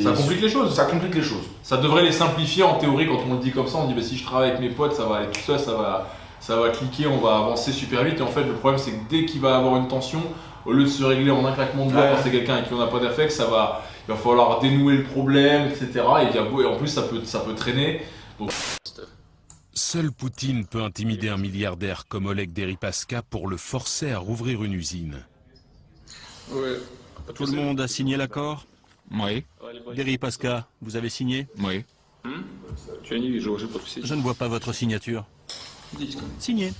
Ça complique les choses. Ça complique les choses. Ça devrait les simplifier en théorie. Quand on le dit comme ça, on dit bah, si je travaille avec mes potes, ça va aller tout seul, ça va cliquer, on va avancer super vite. Et en fait, le problème, c'est que dès qu'il va avoir une tension, au lieu de se régler en un claquement de doigts quand c'est quelqu'un avec qui on n'a pas d'affect, il va falloir dénouer le problème, etc. Et en plus, ça peut traîner. Donc... Seul Poutine peut intimider un milliardaire comme Oleg Deripaska pour le forcer à rouvrir une usine. Tout le monde a signé l'accord? Oui. Deripaska, vous avez signé? Oui. Je ne vois pas votre signature. Signé.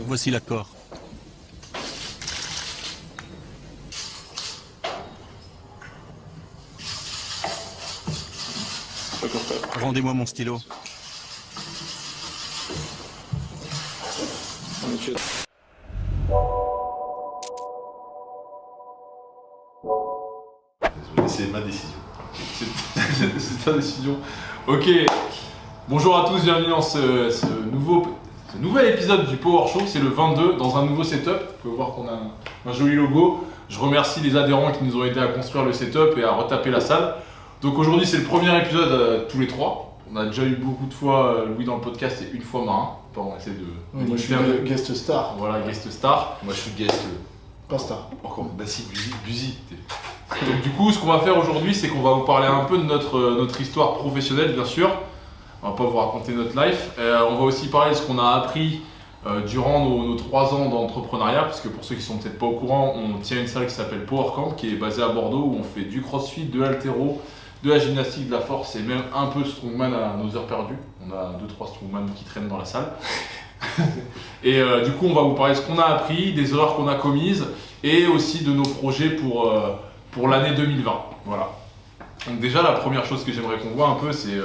Voici l'accord. Rendez-moi mon stylo. C'est ma décision. C'est ta décision. Ok. Bonjour à tous, bienvenue dans ce nouvel épisode du Power Show. C'est le 22 dans un nouveau setup. Vous pouvez voir qu'on a un joli logo. Je remercie les adhérents qui nous ont aidé à construire le setup et à retaper la salle. Donc aujourd'hui c'est le premier épisode tous les trois. On a déjà eu beaucoup de fois Louis dans le podcast et une fois Marin. Enfin, on essaie de... Oui, moi je suis guest star. Voilà, guest star. Moi je suis guest. Pas star. Encore, bah si, Buzy. Donc du coup ce qu'on va faire aujourd'hui c'est qu'on va vous parler un peu de notre histoire professionnelle bien sûr. On va pas vous raconter notre life. On va aussi parler de ce qu'on a appris durant nos 3 ans d'entrepreneuriat, parce que pour ceux qui sont peut-être pas au courant, on tient une salle qui s'appelle Power Camp, qui est basée à Bordeaux, où on fait du crossfit, de l'haltéro, de la gymnastique, de la force et même un peu de strongman à nos heures perdues. On a 2-3 strongman qui traînent dans la salle. Et du coup, on va vous parler de ce qu'on a appris, des erreurs qu'on a commises et aussi de nos projets pour l'année 2020. Voilà. Donc déjà, la première chose que j'aimerais qu'on voit un peu, c'est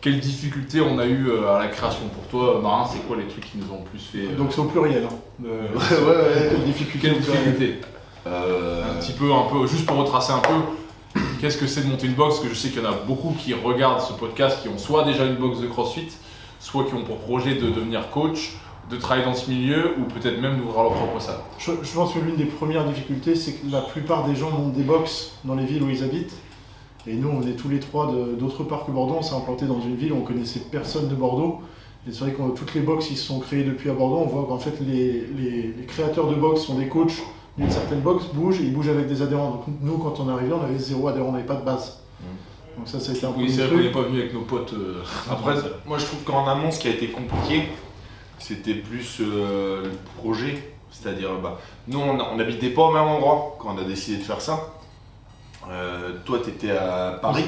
quelles difficultés on a eu à la création. Pour toi, Marin, c'est quoi les trucs qui nous ont le plus fait Donc c'est au pluriel. Hein. Quelles difficultés un peu, juste pour retracer un peu, qu'est-ce que c'est de monter une box? Parce que je sais qu'il y en a beaucoup qui regardent ce podcast, qui ont soit déjà une box de CrossFit, soit qui ont pour projet de devenir coach, de travailler dans ce milieu, ou peut-être même d'ouvrir leur propre salle. Je pense que l'une des premières difficultés, c'est que la plupart des gens montent des box dans les villes où ils habitent. Et nous, on est tous les trois d'autre part que Bordeaux. On s'est implanté dans une ville où on connaissait personne de Bordeaux. Et c'est vrai que toutes les box qui se sont créées depuis à Bordeaux, on voit qu'en fait les créateurs de box sont des coachs d'une certaine box, bougent et ils bougent avec des adhérents. Donc nous, quand on est arrivé, on avait 0 adhérent, on n'avait pas de base. Donc ça a été un peu. Oui, c'est vrai qu'on n'est pas venu avec nos potes. Après, moi je trouve qu'en amont, ce qui a été compliqué, c'était plus le projet. C'est-à-dire, nous, on n'habitait pas au même endroit quand on a décidé de faire ça. Toi, tu étais à Paris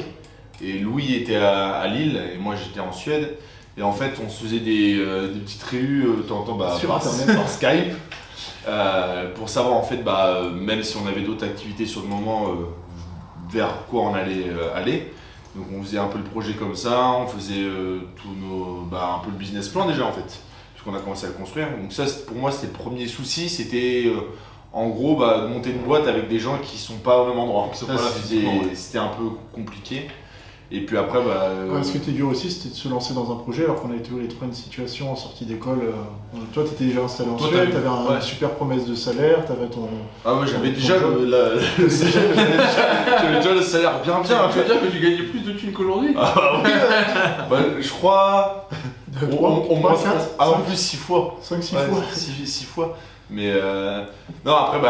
et Louis était à Lille et moi j'étais en Suède. Et en fait, on se faisait des petites réunions sur Internet par Skype pour savoir en fait, même si on avait d'autres activités sur le moment, vers quoi on allait aller. Donc on faisait un peu le projet comme ça, on faisait un peu le business plan déjà en fait, puisqu'on a commencé à le construire. Donc ça, pour moi, c'était le premier souci, c'était en gros de monter une boîte avec des gens qui sont pas au même endroit. C'était un peu compliqué. Et puis après, ce qui était dur aussi, c'était de se lancer dans un projet alors qu'on avait tous les trois une situation en sortie d'école. Toi, tu étais déjà installé en Suède, tu avais une super promesse de salaire, tu avais ton. Ah ouais, j'avais déjà le salaire. J'avais déjà le salaire bien. Tu veux dire que tu gagnais plus de thunes qu'aujourd'hui? Ah oui. Je crois. On moins 4 en plus 6 fois. 5-6 fois. 6 fois. Mais non, après,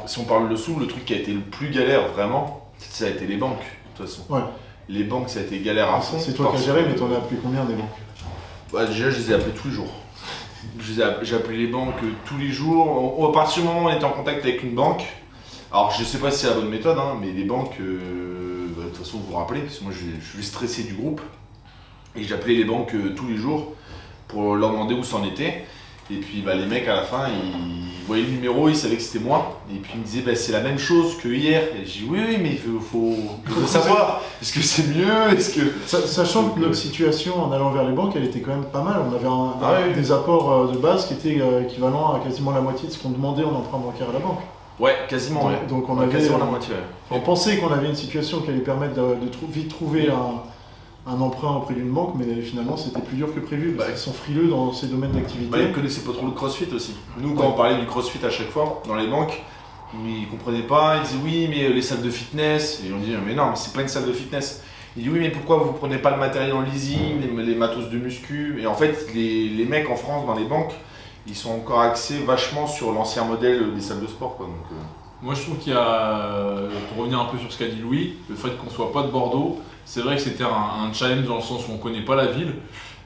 si on parle de sous, le truc qui a été le plus galère vraiment, ça a été les banques, de toute façon. Ouais. Les banques, ça a été galère à fond. C'est toi qui as géré, mais t'en as appelé combien des banques? Déjà, je les ai appelés tous les jours. J'ai appelé les banques tous les jours. À partir du moment où on était en contact avec une banque, alors je sais pas si c'est la bonne méthode, mais les banques, de toute façon, vous vous rappelez, parce que moi je suis stressé du groupe. Et j'appelais les banques tous les jours pour leur demander où c'en était. Et puis les mecs à la fin, ils voyaient le numéro, ils savaient que c'était moi. Et puis ils me disaient c'est la même chose que hier. Et j'ai dit oui mais il faut savoir. Est-ce que c'est mieux? Sachant que notre situation en allant vers les banques, elle était quand même pas mal. On avait des apports de base qui étaient équivalents à quasiment la moitié de ce qu'on demandait en emprunt bancaire à la banque. Ouais, quasiment. Donc on avait quasiment la moitié. On pensait qu'on avait une situation qui allait permettre de vite trouver un emprunt auprès d'une banque, mais finalement c'était plus dur que prévu, parce qu'ils sont frileux dans ces domaines d'activité. Ils ne connaissaient pas trop le crossfit aussi. Nous, quand on parlait du crossfit à chaque fois, dans les banques, ils ne comprenaient pas, ils disaient oui, mais les salles de fitness, et on dit mais non, mais c'est pas une salle de fitness. Ils disent oui, mais pourquoi vous prenez pas le matériel en leasing, les matos de muscu? Et en fait, les mecs en France, dans les banques, ils sont encore axés vachement sur l'ancien modèle des salles de sport, quoi. Donc, Moi je trouve qu'il y a, pour revenir un peu sur ce qu'a dit Louis, le fait qu'on soit pas de Bordeaux, c'est vrai que c'était un challenge dans le sens où on connaît pas la ville,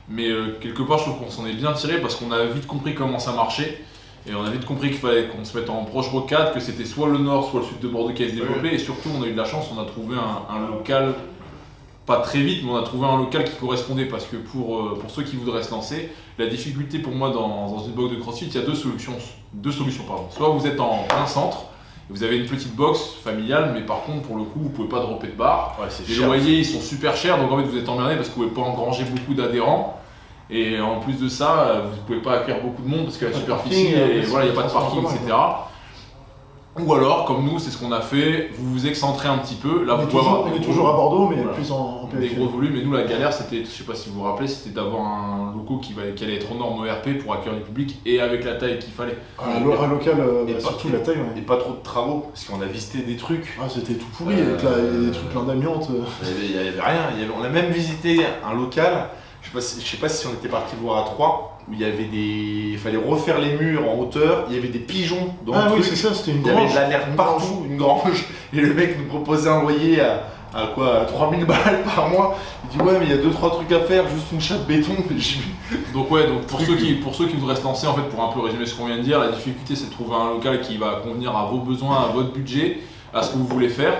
mais quelque part je trouve qu'on s'en est bien tiré parce qu'on a vite compris comment ça marchait. Et on a vite compris qu'il fallait qu'on se mette en proche rocade, que c'était soit le nord, soit le sud de Bordeaux qui allait se développer. Et surtout, on a eu de la chance, on a trouvé un local, pas très vite, mais on a trouvé un local qui correspondait. Parce que pour ceux qui voudraient se lancer, la difficulté pour moi dans une box de CrossFit, il y a deux solutions. Soit vous êtes en plein centre, et vous avez une petite box familiale, mais par contre, pour le coup, vous pouvez pas dropper de bar. Les loyers, ils sont super chers, donc en fait, vous êtes emmerdé parce que vous pouvez pas engranger beaucoup d'adhérents. Et en plus de ça, vous ne pouvez pas acquérir beaucoup de monde parce que la superficie, il n'y a pas de parking, etc. Ou alors, comme nous, c'est ce qu'on a fait, vous vous excentrez un petit peu. Là, on est toujours à Bordeaux, mais plus en des gros volumes. Et nous, la galère, c'était, je ne sais pas si vous vous rappelez, c'était d'avoir un local qui allait être aux normes ERP pour accueillir du public et avec la taille qu'il fallait. Un local, surtout la taille. Et pas trop de travaux, parce qu'on a visité des trucs. Ah, c'était tout pourri, avec des trucs plein d'amiante. Il n'y avait rien. On a même visité un local. Je sais pas si on était parti voir à 3, où il fallait refaire les murs en hauteur, il y avait des pigeons dans le truc. Oui, c'est ça, c'était une grange. Il y avait de la merde partout, une grange. Et le mec nous proposait un loyer à 3000 balles par mois. Il dit ouais, mais il y a 2-3 trucs à faire, juste une chape béton. Donc pour ceux qui voudraient se lancer, en fait, pour un peu résumer ce qu'on vient de dire, la difficulté c'est de trouver un local qui va convenir à vos besoins, à votre budget, à ce que vous voulez faire,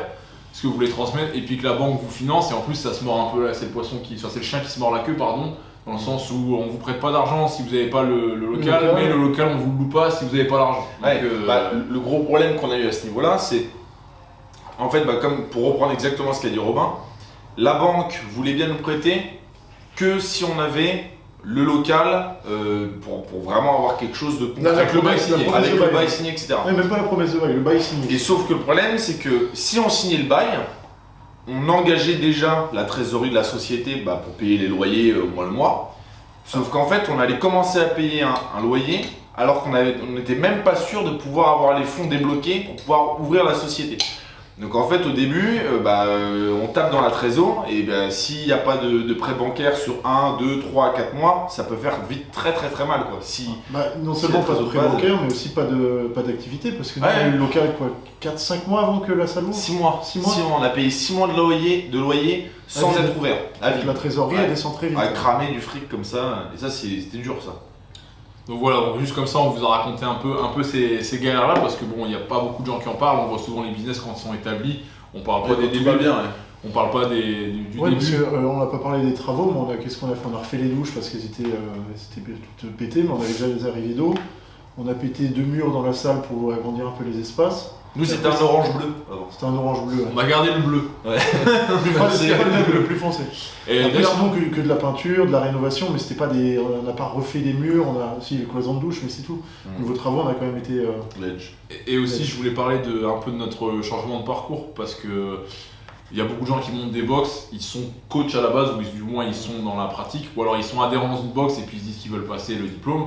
ce que vous voulez transmettre, et puis que la banque vous finance. Et en plus ça se mord un peu là, c'est le chien qui se mord la queue, pardon, dans le sens où on vous prête pas d'argent si vous n'avez pas le local, mais le local on vous le loue pas si vous n'avez pas l'argent. Le gros problème qu'on a eu à ce niveau là, c'est en fait, comme pour reprendre exactement ce qu'a dit Robin, la banque voulait bien nous prêter que si on avait le local pour vraiment avoir quelque chose de concret. Avec le bail signé, etc. Oui, même pas la promesse de bail, le bail signé. Et sauf que le problème, c'est que si on signait le bail, on engageait déjà la trésorerie de la société pour payer les loyers le mois. Sauf qu'en fait, on allait commencer à payer un loyer alors qu'on n'était même pas sûr de pouvoir avoir les fonds débloqués pour pouvoir ouvrir la société. Donc en fait au début, on tape dans la trésor et s'il n'y a pas de prêt bancaire sur 1, 2, 3, 4 mois, ça peut faire vite très mal quoi. Non seulement pas de prêt bancaire, mais aussi pas d'activité, parce que nous, on a eu le local 4-5 mois avant que la salle ouvre. 6 mois. On a payé 6 mois de loyer sans être ouvert. La trésorerie elle descend très vite. À cramer du fric comme ça, et ça c'était dur ça. Donc voilà, juste comme ça, on vous a raconté un peu ces galères-là, parce que bon, il n'y a pas beaucoup de gens qui en parlent. On voit souvent les business quand ils sont établis. On parle pas des débuts, on parle pas du début. Parce on n'a pas parlé des travaux, mais qu'est-ce qu'on a fait? On a refait les douches parce qu'elles étaient toutes pétées, mais on avait déjà des arrivées d'eau. On a pété 2 murs dans la salle pour agrandir un peu les espaces. Nous c'était un orange bleu. C'était un orange bleu. On a gardé le bleu. Ouais. le plus foncé. Et après, sinon que de la peinture, de la rénovation, mais c'était pas on n'a pas refait des murs, on a aussi les cloisons de douche, mais c'est tout. Niveau travaux, on a quand même été. Et aussi, je voulais parler un peu de notre changement de parcours, parce que il y a beaucoup de gens qui montent des box, ils sont coachs à la base, ou du moins ils sont dans la pratique, ou alors ils sont adhérents dans une box et puis ils se disent qu'ils veulent passer le diplôme.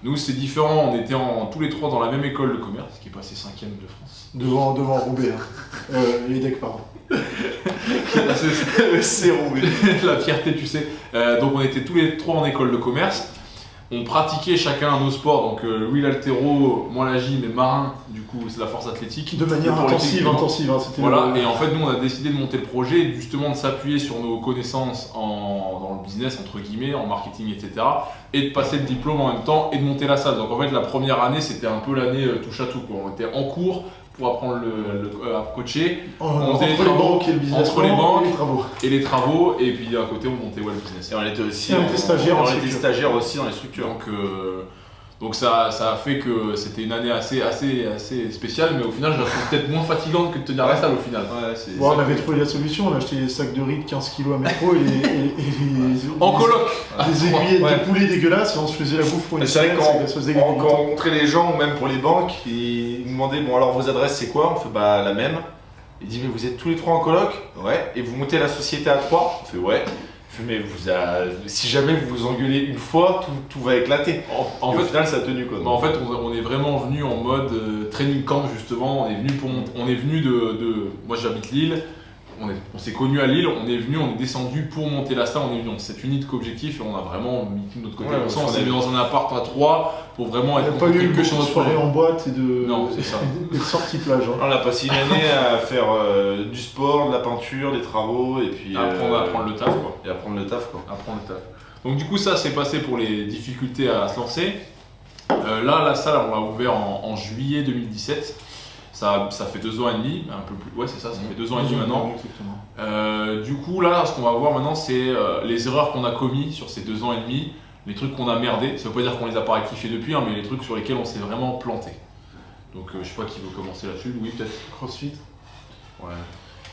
Nous c'est différent, on était tous les trois dans la même école de commerce, qui est passé 5e de France. Devant Roubaix, l'EDEC pardon. C'est Roubaix. La fierté tu sais. Donc on était tous les trois en école de commerce. On pratiquait chacun nos sports, donc Louis l'haltéro, moi la gym et Marin, du coup c'est la force athlétique. De manière intensive. Voilà, et en fait nous on a décidé de monter le projet, justement de s'appuyer sur nos connaissances dans le business, entre guillemets, en marketing, etc. Et de passer le diplôme en même temps et de monter la salle. Donc en fait la première année c'était un peu l'année touche à tout, quoi. On était en cours pour apprendre à coacher. Entre les banques et le business, entre les banques et les travaux, et puis à côté on montait le business. Et on était aussi stagiaires aussi dans les structures. Donc ça a fait que c'était une année assez spéciale, mais au final je la trouve peut-être moins fatigante que de tenir la salle au final. On avait trouvé la solution, on a acheté des sacs de riz de 15 kg à métro et en coloc des aiguillettes de poulet dégueulasses, et on se faisait la bouffe pour une semaine. C'est vrai quand on rencontrait les gens, ou même pour les banques, ils nous demandaient bon alors vos adresses c'est quoi? On fait la même. Il dit mais vous êtes tous les trois en coloc? Ouais. Et vous montez la société à 3? On fait ouais. Mais si jamais vous vous engueulez une fois, tout va éclater. En fait, au final, ça a tenu quoi. Bah, en fait, on est vraiment venu en mode training camp justement. On est venu de. Moi, j'habite Lille. On s'est connus à Lille. On est venu, on est descendu pour monter la salle. On est venu dans cet unique objectif et on a vraiment mis tout de notre côté. Ouais, on s'est mis dans un appart à 3 pour vraiment être pas eu que sur notre soirée projet. en boîte et de Non, c'est ça. et de sortie plage. Hein. On a passé une année à faire du sport, de la peinture, des travaux et puis Apprendre le taf quoi. et apprendre le taf quoi. Apprendre le taf. Donc du coup ça c'est passé pour les difficultés à se lancer. Là la salle on l'a ouvert en juillet 2017. Ça fait 2 ans et demi, un peu plus. Ouais c'est ça, ça fait 2 ans et demi maintenant. Exactement. Du coup là ce qu'on va voir maintenant c'est les erreurs qu'on a commis sur ces 2 ans et demi, les trucs qu'on a merdé. Ça veut pas dire qu'on les a pas rectifiés depuis, hein, mais les trucs sur lesquels on s'est vraiment planté. Donc je sais pas qui veut commencer là-dessus, Louis peut-être. CrossFit. Ouais.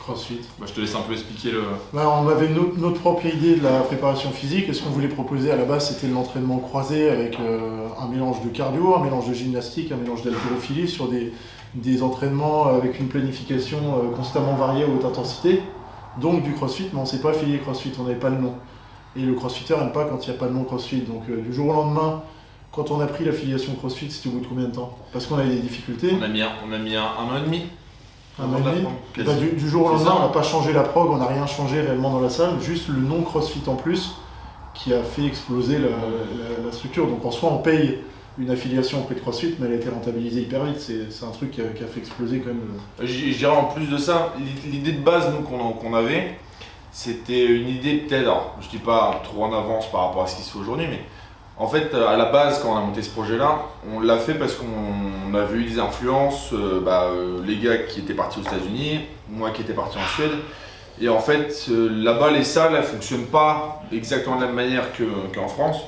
CrossFit. Bah, je te laisse un peu expliquer le. Là, on avait notre propre idée de la préparation physique. Et ce qu'on voulait proposer à la base, c'était de l'entraînement croisé avec un mélange de cardio, un mélange de gymnastique, un mélange d'haltérophilie sur des entraînements avec une planification constamment variée à haute intensité. Donc du CrossFit, mais on ne s'est pas affilié CrossFit, on n'avait pas le nom. Et le CrossFitter n'aime pas quand il n'y a pas de nom CrossFit. Donc du jour au lendemain, quand on a pris l'affiliation CrossFit, c'était au bout de combien de temps? Parce qu'on avait des difficultés. On a mis un an et demi. Un an et demi. Et bah, Quasi. du jour au C'est lendemain, ça. on n'a pas changé la prog, on n'a rien changé réellement dans la salle, juste le nom CrossFit en plus qui a fait exploser la structure. Donc en soi, on paye une affiliation auprès de CrossFit, mais elle a été rentabilisée hyper vite. C'est un truc qui a fait exploser quand même. Je dirais en plus de ça, l'idée de base nous, qu'on avait, c'était une idée peut-être, alors je dis pas trop en avance par rapport à ce qui se fait aujourd'hui, mais en fait à la base quand on a monté ce projet-là, on l'a fait parce qu'on avait eu des influences, les gars qui étaient partis aux États-Unis, moi qui étais parti en Suède, et en fait là-bas les salles elles fonctionnent pas exactement de la même manière qu'en France.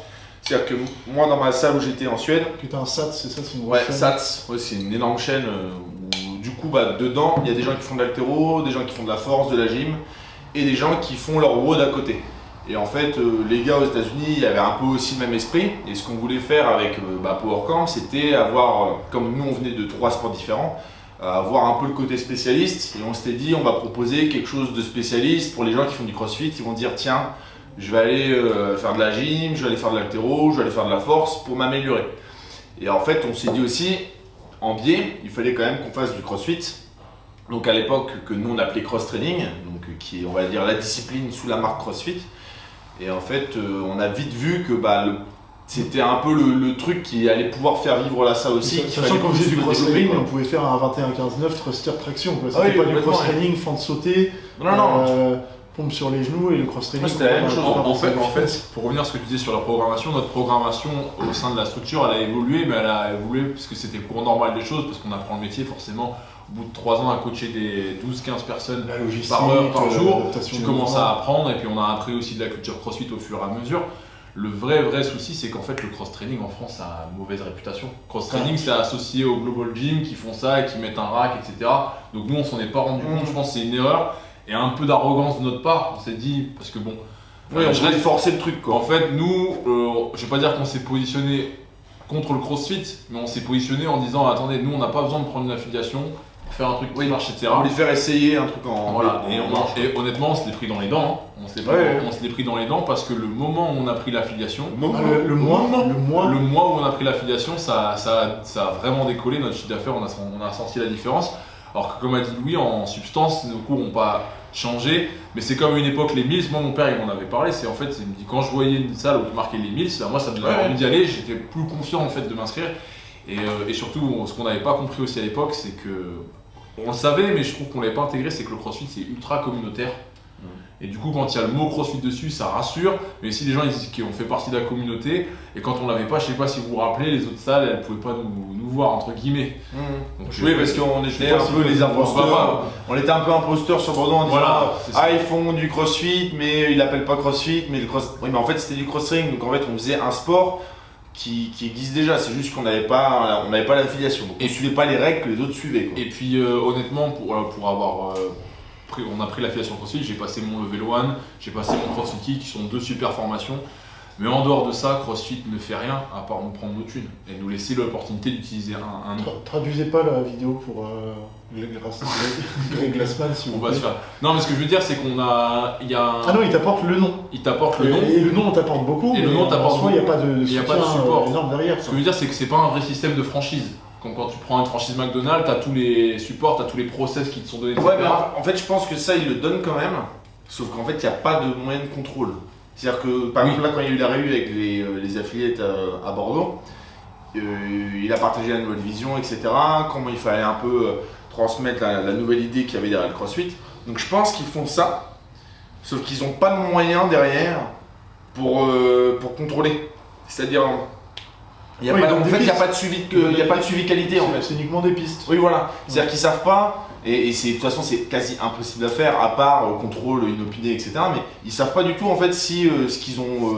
C'est-à-dire que moi dans ma salle où j'étais en Suède, Qui est un SAT, c'est ça, c'est une ouais, grosse chaîne. SATS, ouais, c'est une énorme chaîne où du coup dedans il y a des gens qui font de l'haltéro, des gens qui font de la force, de la gym et des gens qui font leur WOD à côté. Et en fait les gars aux États-Unis il y avait un peu aussi le même esprit et ce qu'on voulait faire avec PowerCamp c'était avoir, comme nous on venait de 3 sports différents, avoir un peu le côté spécialiste et on s'était dit on va proposer quelque chose de spécialiste pour les gens qui font du CrossFit, ils vont dire tiens je vais aller faire de la gym, je vais aller faire de l'haltéro, je vais aller faire de la force pour m'améliorer. Et en fait, on s'est dit aussi, en biais, il fallait quand même qu'on fasse du CrossFit. Donc à l'époque, que nous on appelait cross training, donc qui est on va dire la discipline sous la marque CrossFit. Et en fait, on a vite vu que c'était un peu le truc qui allait pouvoir faire vivre la salle aussi. qu'il Sachant fallait qu'on faisait plus du le cross développer, training, quoi. on pouvait faire un 21-15-9 thruster traction. Ah C'était oui, pas du complètement, cross ouais. training, fente sauter, Non. pompe sur les genoux et le cross training. Ouais, c'était la même chose. En fait, pour revenir à ce que tu disais sur la programmation, notre programmation au sein de la structure, elle a évolué, mais elle a évolué parce que c'était le cours normal des choses, parce qu'on apprend le métier forcément. Au bout de 3 ans à coacher des 12-15 personnes La logistique, par heure, par jour, l'adaptation tu des commences mouvements. à apprendre et puis on a appris aussi de la culture CrossFit au fur et à mesure. Le vrai souci, c'est qu'en fait le cross-training en France a une mauvaise réputation. Cross-training, c'est associé au Global Gym qui font ça et qui mettent un rack, etc. Donc nous, on s'en est pas rendu compte, je pense que c'est une erreur et un peu d'arrogance de notre part. On s'est dit, parce que bon, Oui, on voulait forcer le truc quoi. en fait, nous, je vais pas dire qu'on s'est positionné contre le CrossFit, mais on s'est positionné en disant, attendez, nous, on n'a pas besoin de prendre une affiliation pour faire un truc qui marche, etc. On voulait faire essayer un truc en Voilà, en et, marche. et honnêtement, on se l'est pris dans les dents. hein. On se l'est pris dans les dents parce que le moment où on a pris l'affiliation, Le mois le mois où on a pris l'affiliation, ça a vraiment décollé. Notre chiffre d'affaires, on a senti la différence. Alors que comme a dit Louis, en substance, nos cours n'ont pas changé. Mais c'est comme à une époque, les mills. Moi, mon père, il m'en avait parlé. C'est en fait, il me dit, quand je voyais une salle où il marquait les mills, moi, ça me donnait envie d'y aller. J'étais plus confiant en fait de m'inscrire. Et surtout, ce qu'on n'avait pas compris aussi à l'époque, c'est que on le savait, mais je trouve qu'on l'avait pas intégré, c'est que le CrossFit c'est ultra communautaire. Et du coup, quand il y a le mot CrossFit dessus, ça rassure. Mais si les gens ils disent qu'on fait partie de la communauté, et quand on l'avait pas, je sais pas si vous vous rappelez, les autres salles, elles pouvaient pas nous voir entre guillemets. Donc, Oui, parce qu'on était un peu les imposteurs. On était un peu imposteurs sur Bordeaux en disant Voilà, c'est ça. ils font du CrossFit, mais ils l'appellent pas CrossFit, mais le cross. Oui, mais en fait c'était du cross-training, donc en fait on faisait un sport qui existe déjà. C'est juste qu'on n'avait pas l'affiliation, donc on ne suivait pas les règles que les autres suivaient. Quoi. Et puis honnêtement, pour avoir on a pris l'affiliation CrossFit, j'ai passé mon Level 1, j'ai passé mon CrossFit Key, qui sont 2 super formations. Mais en dehors de ça, CrossFit ne fait rien à part nous prendre nos thunes et nous laisser l'opportunité d'utiliser un nom. Traduisez pas la vidéo pour Greg Glassman si vous On va voulez. se faire. Non, mais ce que je veux dire, c'est qu'on a. Il y a un... Ah non, il t'apporte le nom. Il t'apporte le nom. Et le nom, on t'apporte beaucoup. Et le mais nom t'apporte en soi, il n'y a beaucoup. pas de Il y a pas de soutien, support. énorme derrière. Ce que je veux dire, c'est que c'est pas un vrai système de franchise. Comme quand tu prends une franchise McDonald's, t'as tous les supports, t'as tous les process qui te sont donnés. Ouais, etc. mais en fait, je pense que ça, il le donne quand même. Sauf qu'en fait, il n'y a pas de moyen de contrôle. C'est-à-dire que, par exemple, là, quand il y a eu la réunion avec les affiliates à Bordeaux, il a partagé la nouvelle vision, etc. Comment il fallait un peu transmettre la nouvelle idée qu'il y avait derrière le CrossFit. Donc, je pense qu'ils font ça. Sauf qu'ils n'ont pas de moyens derrière pour contrôler. C'est-à-dire, en fait, il n'y a pas de suivi, il y a pas de suivi qualité en fait. C'est uniquement des pistes. Oui, voilà. C'est-à-dire qu'ils savent pas, et de toute façon, c'est quasi impossible à faire, à part contrôle inopiné, etc. Mais ils savent pas du tout en fait si ce qu'ils ont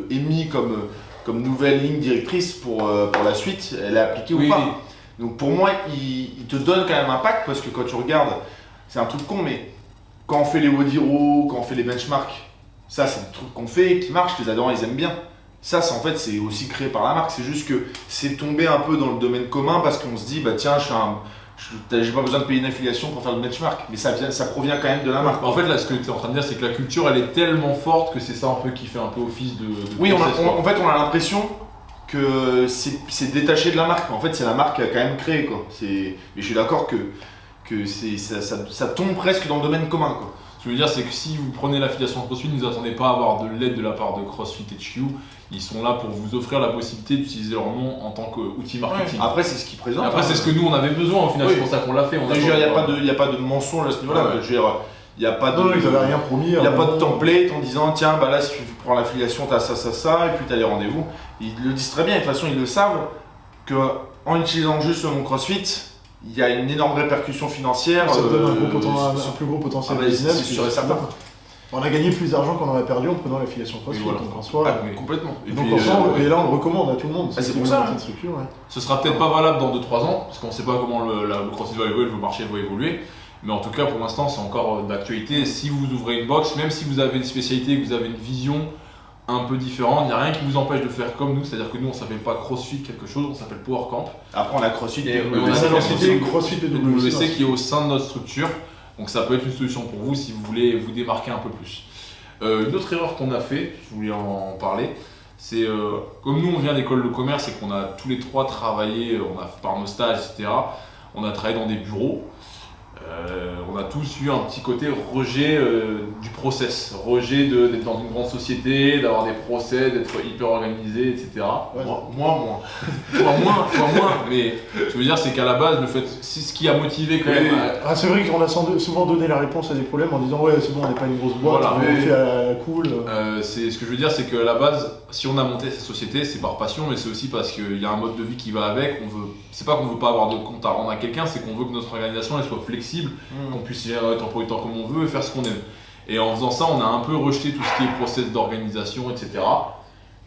émis comme nouvelle ligne directrice pour la suite, elle est appliquée ou pas. Oui. Donc pour moi, ils te donnent quand même un impact parce que quand tu regardes, c'est un truc con, mais quand on fait les Wody Row, quand on fait les benchmarks, ça c'est des trucs qu'on fait qui marchent, les adhérents ils aiment bien. Ça, en fait, c'est aussi créé par la marque. C'est juste que c'est tombé un peu dans le domaine commun parce qu'on se dit, bah tiens, j'ai pas besoin de payer une affiliation pour faire le benchmark. Mais ça provient quand même de la marque. En fait, là, ce que tu es en train de dire, c'est que la culture, elle est tellement forte que c'est ça un peu qui fait un peu office de Oui, process, quoi. en fait, on a l'impression que c'est détaché de la marque. En fait, c'est la marque qui a quand même créé, quoi. Mais je suis d'accord que ça tombe presque dans le domaine commun, quoi. Ce que je veux dire, c'est que si vous prenez l'affiliation CrossFit, ne vous attendez pas à avoir de l'aide de la part de CrossFit HQ. Ils sont là pour vous offrir la possibilité d'utiliser leur nom en tant qu'outil marketing. Après, c'est ce qu'ils présentent. Après, c'est ce que nous on avait besoin au final, Oui. c'est pour ça qu'on l'a fait. Il n'y a pas de mensonge à ce niveau-là. Ouais. Je veux dire, il n'y a pas de. Non, ils n'avaient rien promis. Il n'y a pas de template en disant tiens, bah là, si tu prends l'affiliation, tu as ça, ça, ça, et puis tu as les rendez-vous. Ils le disent très bien, et de toute façon, ils le savent qu'en utilisant juste le nom CrossFit, il y a une énorme répercussion financière. Ça te donne un plus gros potentiel Ah bah, business. c'est sûr et certain. On a gagné plus d'argent qu'on aurait perdu en prenant l'affiliation CrossFit. Oui, voilà. Donc en soi, Ah, mais complètement. Et donc puis, en soi, et là on le recommande à tout le monde. Ah, c'est pour ça, cette structure, ouais. Ce sera peut-être pas valable dans 2-3 ans, parce qu'on sait pas comment le CrossFit va évoluer, le marché va évoluer. Mais en tout cas, pour l'instant, c'est encore d'actualité. Si vous ouvrez une box, même si vous avez une spécialité, que vous avez une vision un peu différente, il n'y a rien qui vous empêche de faire comme nous. C'est-à-dire que nous, on s'appelle pas CrossFit quelque chose, on s'appelle Power Camp. Après, on a CrossFit Et et on a Ça, la l'entité CrossFit CrossFit et WC qui est au sein de notre structure. Donc ça peut être une solution pour vous si vous voulez vous démarquer un peu plus. Une autre erreur qu'on a fait, je voulais en parler, c'est comme nous on vient d'école de commerce et qu'on a tous les trois travaillé, par nos stages, etc. On a travaillé dans des bureaux. On a tous eu un petit côté rejet du process, rejet d'être dans une grande société, d'avoir des procès, d'être hyper organisé, etc. Ouais. Moi. Toi moins, mais je veux dire c'est qu'à la base, c'est ce qui a motivé quand même. Ah, c'est vrai qu'on a souvent donné la réponse à des problèmes en disant ouais c'est bon on n'est pas une grosse boîte, Voilà. on le fait à la cool. Ce que je veux dire, c'est qu'à la base, si on a monté cette société, c'est par passion, mais c'est aussi parce qu'il y a un mode de vie qui va avec. C'est pas qu'on veut pas avoir de compte à rendre à quelqu'un, c'est qu'on veut que notre organisation elle soit flexible, qu'on puisse gérer notre emploi du temps comme on veut et faire ce qu'on aime. Et en faisant ça, on a un peu rejeté tout ce qui est process d'organisation, etc.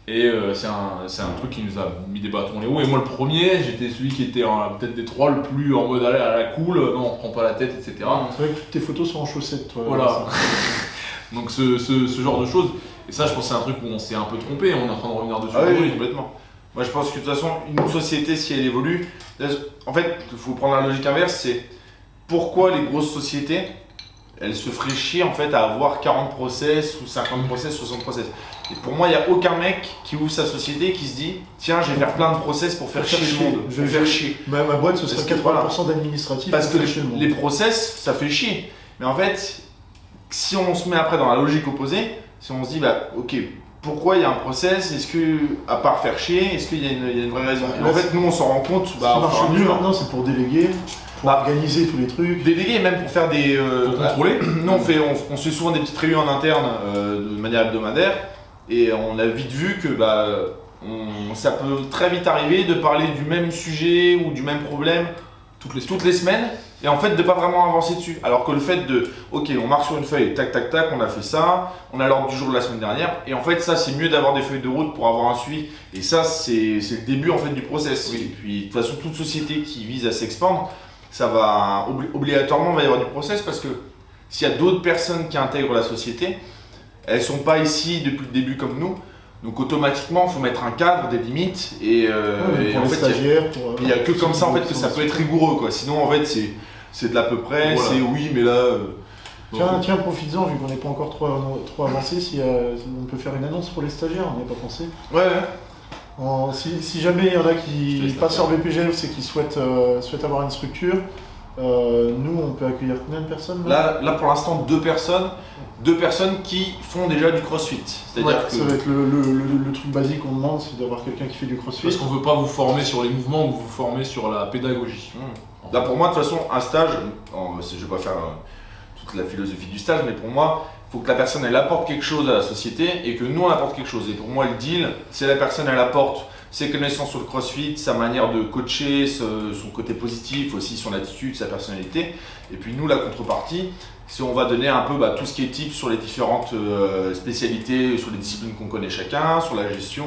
Et c'est un truc qui nous a mis des bâtons dans les roues. Et moi, le premier, j'étais celui qui était peut-être des trois le plus en mode à la cool, non, on prend pas la tête, etc. C'est vrai que toutes tes photos sont en chaussettes toi. Voilà. Donc ce genre de choses, et ça je pense que c'est un truc où on s'est un peu trompé, on est en train de revenir dessus. Ah oui, complètement. Moi je pense que de toute façon, une société, si elle évolue, en fait, il faut prendre la logique inverse, c'est pourquoi les grosses sociétés, elles se feraient chier en fait à avoir 40 process ou 50 process, 60 process. Et pour moi, il n'y a aucun mec qui ouvre sa société et qui se dit tiens, je vais faire plein de process pour faire chier le monde. Je vais faire chier. Ma boîte ce serait Parce que, 80% d'administratif. Parce que pour faire chier le monde. les process, ça fait chier. Mais en fait, si on se met après dans la logique opposée, si on se dit bah ok, pourquoi il y a un process, est-ce que, à part faire chier, est-ce qu'il y a une vraie raison? Et en fait, nous on s'en rend compte. Ce qui marche mieux maintenant, c'est pour déléguer, pour organiser tous les trucs. Déléguer et même pour faire des. Pour contrôler. Nous on se fait souvent des petites réunions en interne de manière hebdomadaire et on a vite vu que ça peut très vite arriver de parler du même sujet ou du même problème toutes les semaines et en fait de pas vraiment avancer dessus. Alors que le fait de, ok, on marque sur une feuille, tac tac tac, on a fait ça, on a l'ordre du jour de la semaine dernière et en fait ça c'est mieux d'avoir des feuilles de route pour avoir un suivi et ça c'est le début en fait du process. Oui. Et puis de toute façon toute société qui vise à s'expandre, ça va obligatoirement va y avoir du process parce que s'il y a d'autres personnes qui intègrent la société, elles sont pas ici depuis le début comme nous. Donc automatiquement, il faut mettre un cadre, des limites, et pour en les fait, stagiaires, il n'y a que comme ça en fait que ça peut être rigoureux, quoi. Sinon, en fait, c'est de l'à peu près, Voilà. c'est oui, mais là. Tiens, profites-en, vu qu'on n'est pas encore trop avancé, si on peut faire une annonce pour les stagiaires, on n'y a pas pensé. Ouais. Si jamais il y en a qui Je te passent sur BPGF, c'est qui souhaitent avoir une structure, nous on peut accueillir combien de personnes Là, pour l'instant, deux personnes qui font déjà du crossfit. C'est-à-dire que ça va être le truc basique qu'on demande, c'est d'avoir quelqu'un qui fait du crossfit. Parce qu'on veut pas vous former sur les mouvements, on veut vous former sur la pédagogie. Là, pour moi, de toute façon, un stage, je vais pas faire toute la philosophie du stage, mais pour moi, il faut que la personne elle apporte quelque chose à la société et que nous on apporte quelque chose. Et pour moi, le deal, c'est la personne elle apporte ses connaissances sur le crossfit, sa manière de coacher, son côté positif, aussi son attitude, sa personnalité. Et puis nous, la contrepartie, c'est on va donner un peu tout ce qui est tips sur les différentes spécialités, sur les disciplines qu'on connaît chacun, sur la gestion,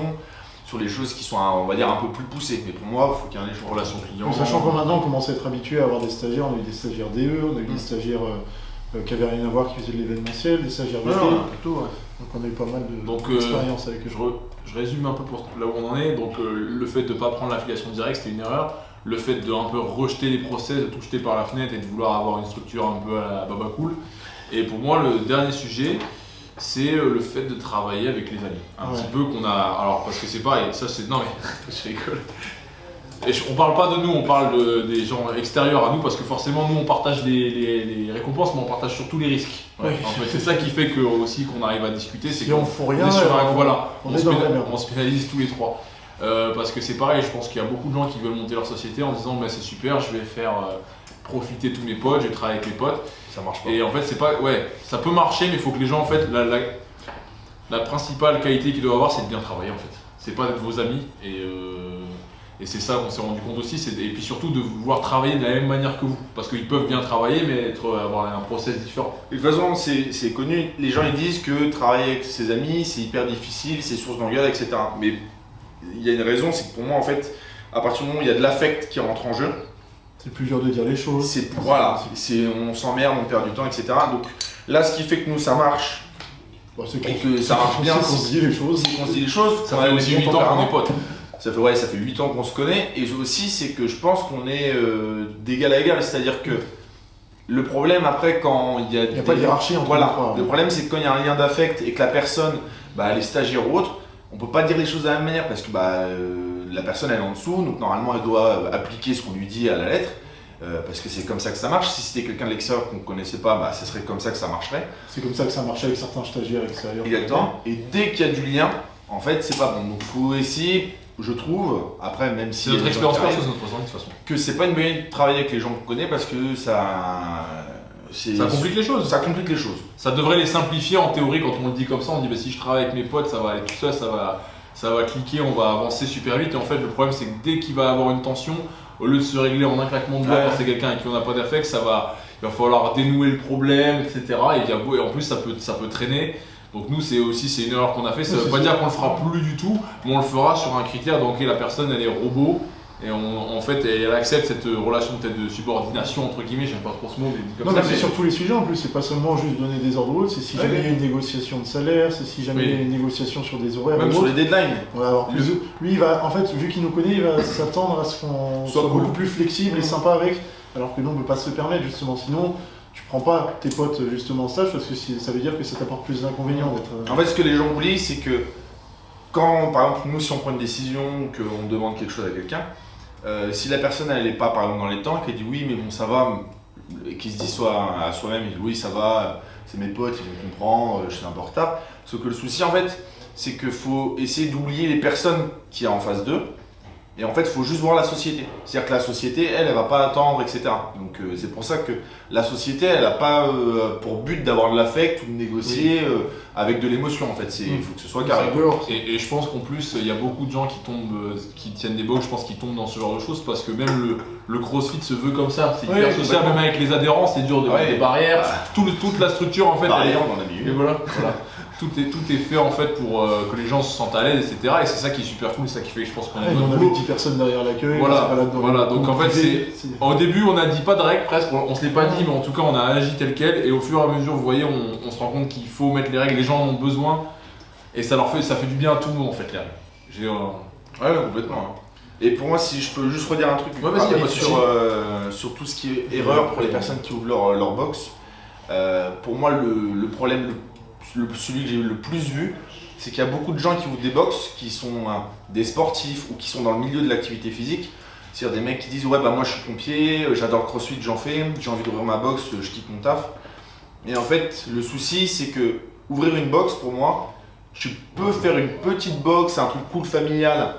sur les choses qui sont, on va dire, un peu plus poussées. Mais pour moi, il faut qu'il y ait un échange relation client. En sachant que maintenant on commence à être habitué à avoir des stagiaires, on a eu des stagiaires DE, on a eu des stagiaires qui n'avaient rien à voir, qui faisaient de l'événementiel, des stagiaires VT. Donc on a eu pas mal d'expérience avec eux. Je résume un peu pour là où on en est. Donc le fait de ne pas prendre l'affiliation directe, c'était une erreur. Le fait de un peu rejeter les process, de tout jeter par la fenêtre et de vouloir avoir une structure un peu à la baba cool. Et pour moi, le dernier sujet, c'est le fait de travailler avec les amis. Un petit peu qu'on a. Alors, parce que c'est pareil, ça c'est. Non mais, je rigole. Et on parle pas de nous, on parle des gens extérieurs à nous parce que forcément nous on partage les récompenses mais on partage surtout les risques. En fait, c'est ça qui fait que, aussi qu'on arrive à discuter. C'est si on fout rien, on se pénalise tous les trois. Parce que c'est pareil, je pense qu'il y a beaucoup de gens qui veulent monter leur société en disant c'est super, je vais faire profiter tous mes potes, je vais travailler avec mes potes. Ça marche pas. Et en fait c'est pas. Ouais, ça peut marcher mais il faut que les gens en fait la principale qualité qu'ils doivent avoir c'est de bien travailler en fait. C'est pas d'être vos amis et c'est ça qu'on s'est rendu compte aussi, et puis surtout de vouloir travailler de la même manière que vous. Parce qu'ils peuvent bien travailler mais avoir un process différent. Et de toute façon, c'est connu, les gens ils disent que travailler avec ses amis c'est hyper difficile, c'est source d'engueulade, etc. Mais il y a une raison, c'est que pour moi en fait, à partir du moment où il y a de l'affect qui rentre en jeu, c'est plus dur de dire les choses. On s'emmerde, on perd du temps, etc. Donc là, ce qui fait que nous ça marche, et que ça marche bien, c'est qu'on se dit les choses. c'est qu'on se dit les choses. Ça fait aussi 8 ans qu'on est potes. Ça fait 8 ans qu'on se connaît, et aussi c'est que je pense qu'on est d'égal à égal, c'est-à-dire que le problème après quand il y a pas de hiérarchie entre les trois. Le problème c'est que quand il y a un lien d'affect et que la personne, elle est stagiaire ou autre, on peut pas dire les choses de la même manière parce que la personne elle est en dessous, donc normalement elle doit appliquer ce qu'on lui dit à la lettre. Parce que c'est comme ça que ça marche. Si c'était quelqu'un de l'extérieur qu'on ne connaissait pas, ça serait comme ça que ça marcherait. C'est comme ça que ça marchait avec certains stagiaires extérieurs. Exactement. Et dès qu'il y a du lien, en fait, c'est pas bon. Donc il faut essayer, je trouve, après même si... C'est notre expérience perso, c'est notre ressenti de toute façon. Que c'est pas une bonne idée de travailler avec les gens qu'on connaît parce que ça complique les choses. Ça complique les choses. Ça devrait les simplifier en théorie quand on le dit comme ça. On dit si je travaille avec mes potes, ça va aller tout seul, ça va cliquer, on va avancer super vite. Et en fait, le problème c'est que dès qu'il va avoir une tension, au lieu de se régler en un claquement de doigts quand c'est quelqu'un avec qui on n'a pas d'affect, il va falloir dénouer le problème, etc. Et en plus, ça peut traîner. Donc nous, c'est une erreur qu'on a fait. Ça ne veut pas dire qu'on le fera plus du tout, mais on le fera sur un critère dans lequel la personne elle est robot. Et en fait, elle accepte cette relation peut-être de subordination, entre guillemets, j'aime pas trop ce mot, mais comme non, ça. Mais c'est sur tous les sujets en plus, c'est pas seulement juste donner des ordres, c'est si jamais il y a une négociation de salaire, c'est si jamais il y a une négociation sur des horaires. Même sur les deadlines. On va avoir plus. Lui, il va, en fait, vu qu'il nous connaît, il va s'attendre à ce qu'on soit beaucoup plus flexible et sympa avec, alors que nous, on peut pas se le permettre justement. Sinon, tu prends pas tes potes justement en stage parce que ça veut dire que ça t'apporte plus d'inconvénients d'être. En fait, ce que les gens oublient, c'est que quand, par exemple, nous, si on prend une décision, qu'on demande quelque chose à quelqu'un, si la personne elle n'est pas par exemple dans les temps, qu'elle dit oui mais bon ça va, et qu'il se dit soit à soi-même, il dit oui ça va, c'est mes potes, ils vont comprendre, je suis un peu en retard. Sauf que le souci en fait, c'est qu'il faut essayer d'oublier les personnes qu'il y a en face d'eux, et en fait il faut juste voir la société. C'est-à-dire que la société, elle va pas attendre, etc. Donc c'est pour ça que la société, elle n'a pas pour but d'avoir de l'affect ou de négocier avec de l'émotion en fait. Il faut que ce soit carré. Et je pense qu'en plus, il y a beaucoup de gens qui tiennent des box, je pense qu'ils tombent dans ce genre de choses parce que même le crossfit se veut comme ça. C'est hyper social, même avec les adhérents, c'est dur de mettre des barrières. Toute la structure en fait. Et voilà. Tout est fait en fait pour que les gens se sentent à l'aise, etc. Et c'est ça qui est super cool, c'est ça qui fait que je pense qu'on a on avait 10 personnes derrière l'accueil. Voilà, donc en fait, au début on a dit pas de règles presque, on se l'est pas dit, mais en tout cas on a agi tel quel. Et au fur et à mesure, vous voyez, on se rend compte qu'il faut mettre les règles, les gens en ont besoin. et ça fait du bien à tout le monde en fait les règles. Ouais, complètement. Et pour moi, si je peux juste redire un truc vas-y, y a pas de sur tout ce qui est erreur pour les personnes qui ouvrent leur box, pour moi, le problème, celui que j'ai le plus vu, c'est qu'il y a beaucoup de gens qui ouvrent des box qui sont des sportifs ou qui sont dans le milieu de l'activité physique. C'est-à-dire des mecs qui disent ouais bah moi je suis pompier, j'adore le crossfit, j'en fais, j'ai envie d'ouvrir ma box, je quitte mon taf. Et en fait le souci c'est que ouvrir une box pour moi, tu peux faire une petite box, un truc cool familial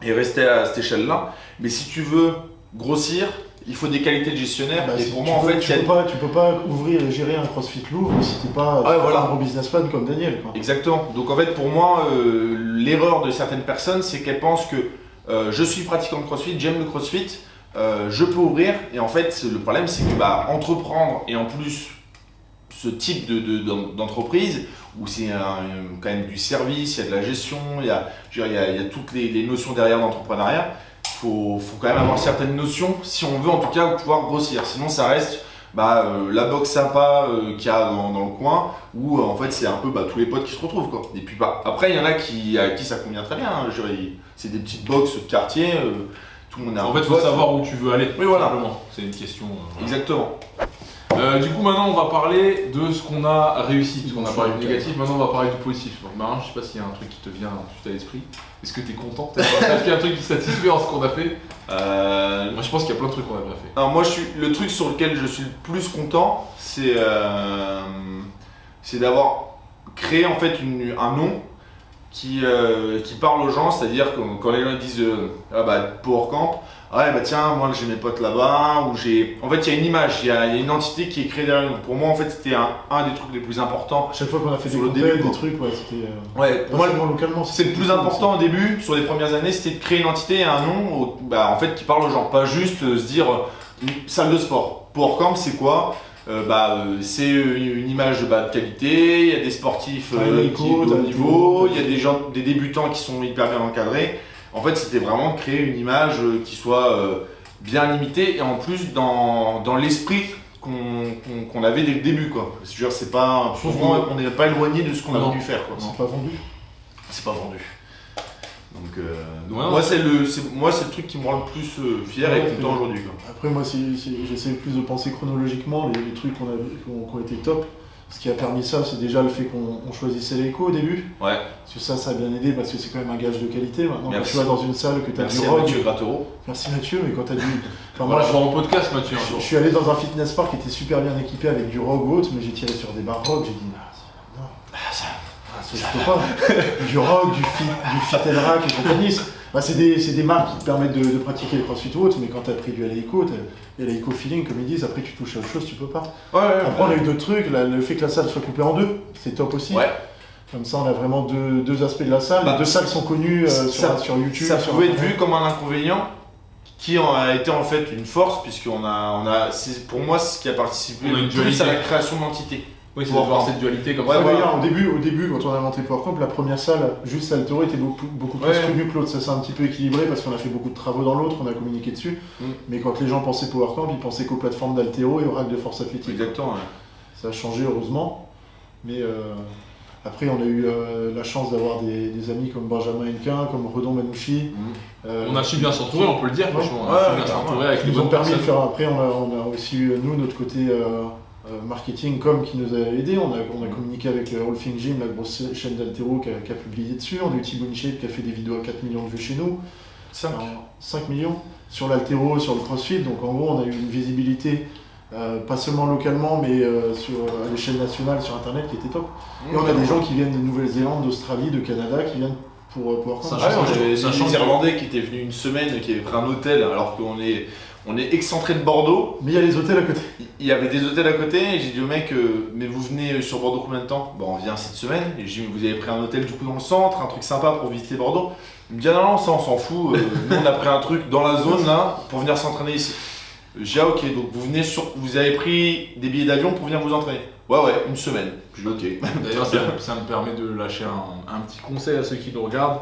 et rester à cette échelle-là. Mais si tu veux grossir, il faut des qualités de gestionnaire. Et pour moi en fait tu peux pas ouvrir et gérer un CrossFit Louvre si t'es pas un gros businessman comme Daniel, quoi. Exactement. Donc en fait pour moi l'erreur de certaines personnes c'est qu'elles pensent que je suis pratiquant de CrossFit, j'aime le CrossFit, je peux ouvrir. Et en fait, le problème, c'est que entreprendre, et en plus, ce type d'entreprise, où c'est quand même du service, il y a de la gestion, il y a toutes les notions derrière l'entrepreneuriat, il faut quand même avoir certaines notions, si on veut en tout cas pouvoir grossir. Sinon, ça reste la box sympa qu'il y a dans le coin, où en fait c'est un peu tous les potes qui se retrouvent, quoi. Et puis après il y en a à qui ça convient très bien, hein. C'est des petites box de quartier, tout le monde a en fait il faut savoir où tu veux aller. Oui voilà, c'est une question. Exactement. Du coup maintenant on va parler de ce qu'on a réussi, parce qu'on a parlé du négatif, maintenant on va parler du positif. Donc Marin, je sais pas s'il y a un truc qui te vient tout de suite à l'esprit. Est-ce que tu es content? Est-ce qu'il y a un truc qui te satisfait en ce qu'on a fait? Moi je pense qu'il y a plein de trucs qu'on a bien fait. Alors moi le truc sur lequel je suis le plus content, c'est d'avoir créé en fait un nom qui parle aux gens, c'est-à-dire quand les gens disent Power Camp, tiens moi j'ai mes potes là-bas, ou en fait il y a une image, il y a une entité qui est créée derrière le nom. Pour moi en fait c'était un des trucs les plus importants. À chaque fois qu'on a fait des trucs, c'était pour moi localement c'est le plus important au début, sur les premières années, c'était de créer une entité et un nom en fait qui parle aux gens, pas juste se dire une salle de sport. Power Camp c'est quoi? C'est une image de qualité, il y a des sportifs de haut niveau, il y a des débutants qui sont hyper bien encadrés. En fait, c'était vraiment créer une image qui soit bien limitée et en plus dans l'esprit qu'on avait dès le début, quoi. C'est pas, souvent, on n'est pas éloigné de ce qu'on a voulu faire, quoi. C'est pas vendu. C'est pas vendu. Donc moi c'est le truc qui me rend le plus fier et content aujourd'hui, quoi. Après moi j'essaie plus de penser chronologiquement les trucs qui ont été top. Ce qui a permis ça, c'est déjà le fait qu'on choisissait l'écho au début. Ouais. Parce que ça a bien aidé parce que c'est quand même un gage de qualité. Maintenant, merci. Quand tu vas dans une salle que tu as du rock. Merci Mathieu Grattereau. Merci Mathieu, mais quand tu as du. Moi, je vais en podcast, Mathieu. Je suis allé dans un fitness park qui était super bien équipé avec du rock ou autre, mais j'ai tiré sur des barres rock. J'ai dit, ça je peux pas. Du rock, du fit and rack et compagnie. C'est des marques qui te permettent de pratiquer le crossfit ou autre, mais quand tu as pris du Aléico, il y a l'Aléico feeling, comme ils disent, après tu touches à autre chose, tu peux pas. Après, on a eu d'autres trucs, le fait que la salle soit coupée en deux, c'est top aussi. Ouais. Comme ça, on a vraiment deux aspects de la salle. Les deux salles sont connues sur YouTube. Ça pouvait être vu comme un inconvénient qui a été en fait une force, puisqu'on pour moi, c'est ce qui a participé le plus à la création de l'entité. Oui, c'est de voir cette dualité comme ça. D'ailleurs, au début, quand on a inventé PowerCamp, la première salle, juste Altero, était beaucoup plus connue que l'autre. Ça s'est un petit peu équilibré parce qu'on a fait beaucoup de travaux dans l'autre, on a communiqué dessus. Mais quand les gens pensaient PowerCamp, ils pensaient qu'aux plateformes d'Altero et au rack de force athlétique. Exactement. Ouais. Ça a changé heureusement. Mais après, on a eu la chance d'avoir des amis comme Benjamin Henquin, comme Redon Manouchi. On a su bien s'entourer, on peut le dire, franchement. On a su bien s'entourer avec les nous ont permis de faire. Après, on a aussi eu, nous, notre côté. Marketing qui nous a aidé, on a communiqué avec Rolfing Gym, la grosse chaîne d'Altero qui a publié dessus, on a eu Thibaut Shape qui a fait des vidéos à 4 millions de vues chez nous, 5 millions sur l'Altero, sur le CrossFit, donc en gros on a eu une visibilité pas seulement localement mais à l'échelle nationale sur internet qui était top. Et on a des gens qui viennent de Nouvelle-Zélande, d'Australie, de Canada qui viennent pour j'avais des Irlandais qui étaient venus une semaine, qui avaient pris un hôtel alors qu'on est excentré de Bordeaux. Mais il y a les hôtels à côté. Il y avait des hôtels à côté et j'ai dit au mec, mais vous venez sur Bordeaux combien de temps? On vient cette semaine. Et j'ai dit, vous avez pris un hôtel du coup dans le centre, un truc sympa pour visiter Bordeaux? Il me dit, non, ça on s'en fout. Nous on a pris un truc dans la zone là pour venir s'entraîner ici. J'ai dit, ok, donc vous avez pris des billets d'avion pour venir vous entraîner? Ouais, une semaine. J'ai dit, ok. D'ailleurs, ça me permet de lâcher un petit conseil à ceux qui nous regardent.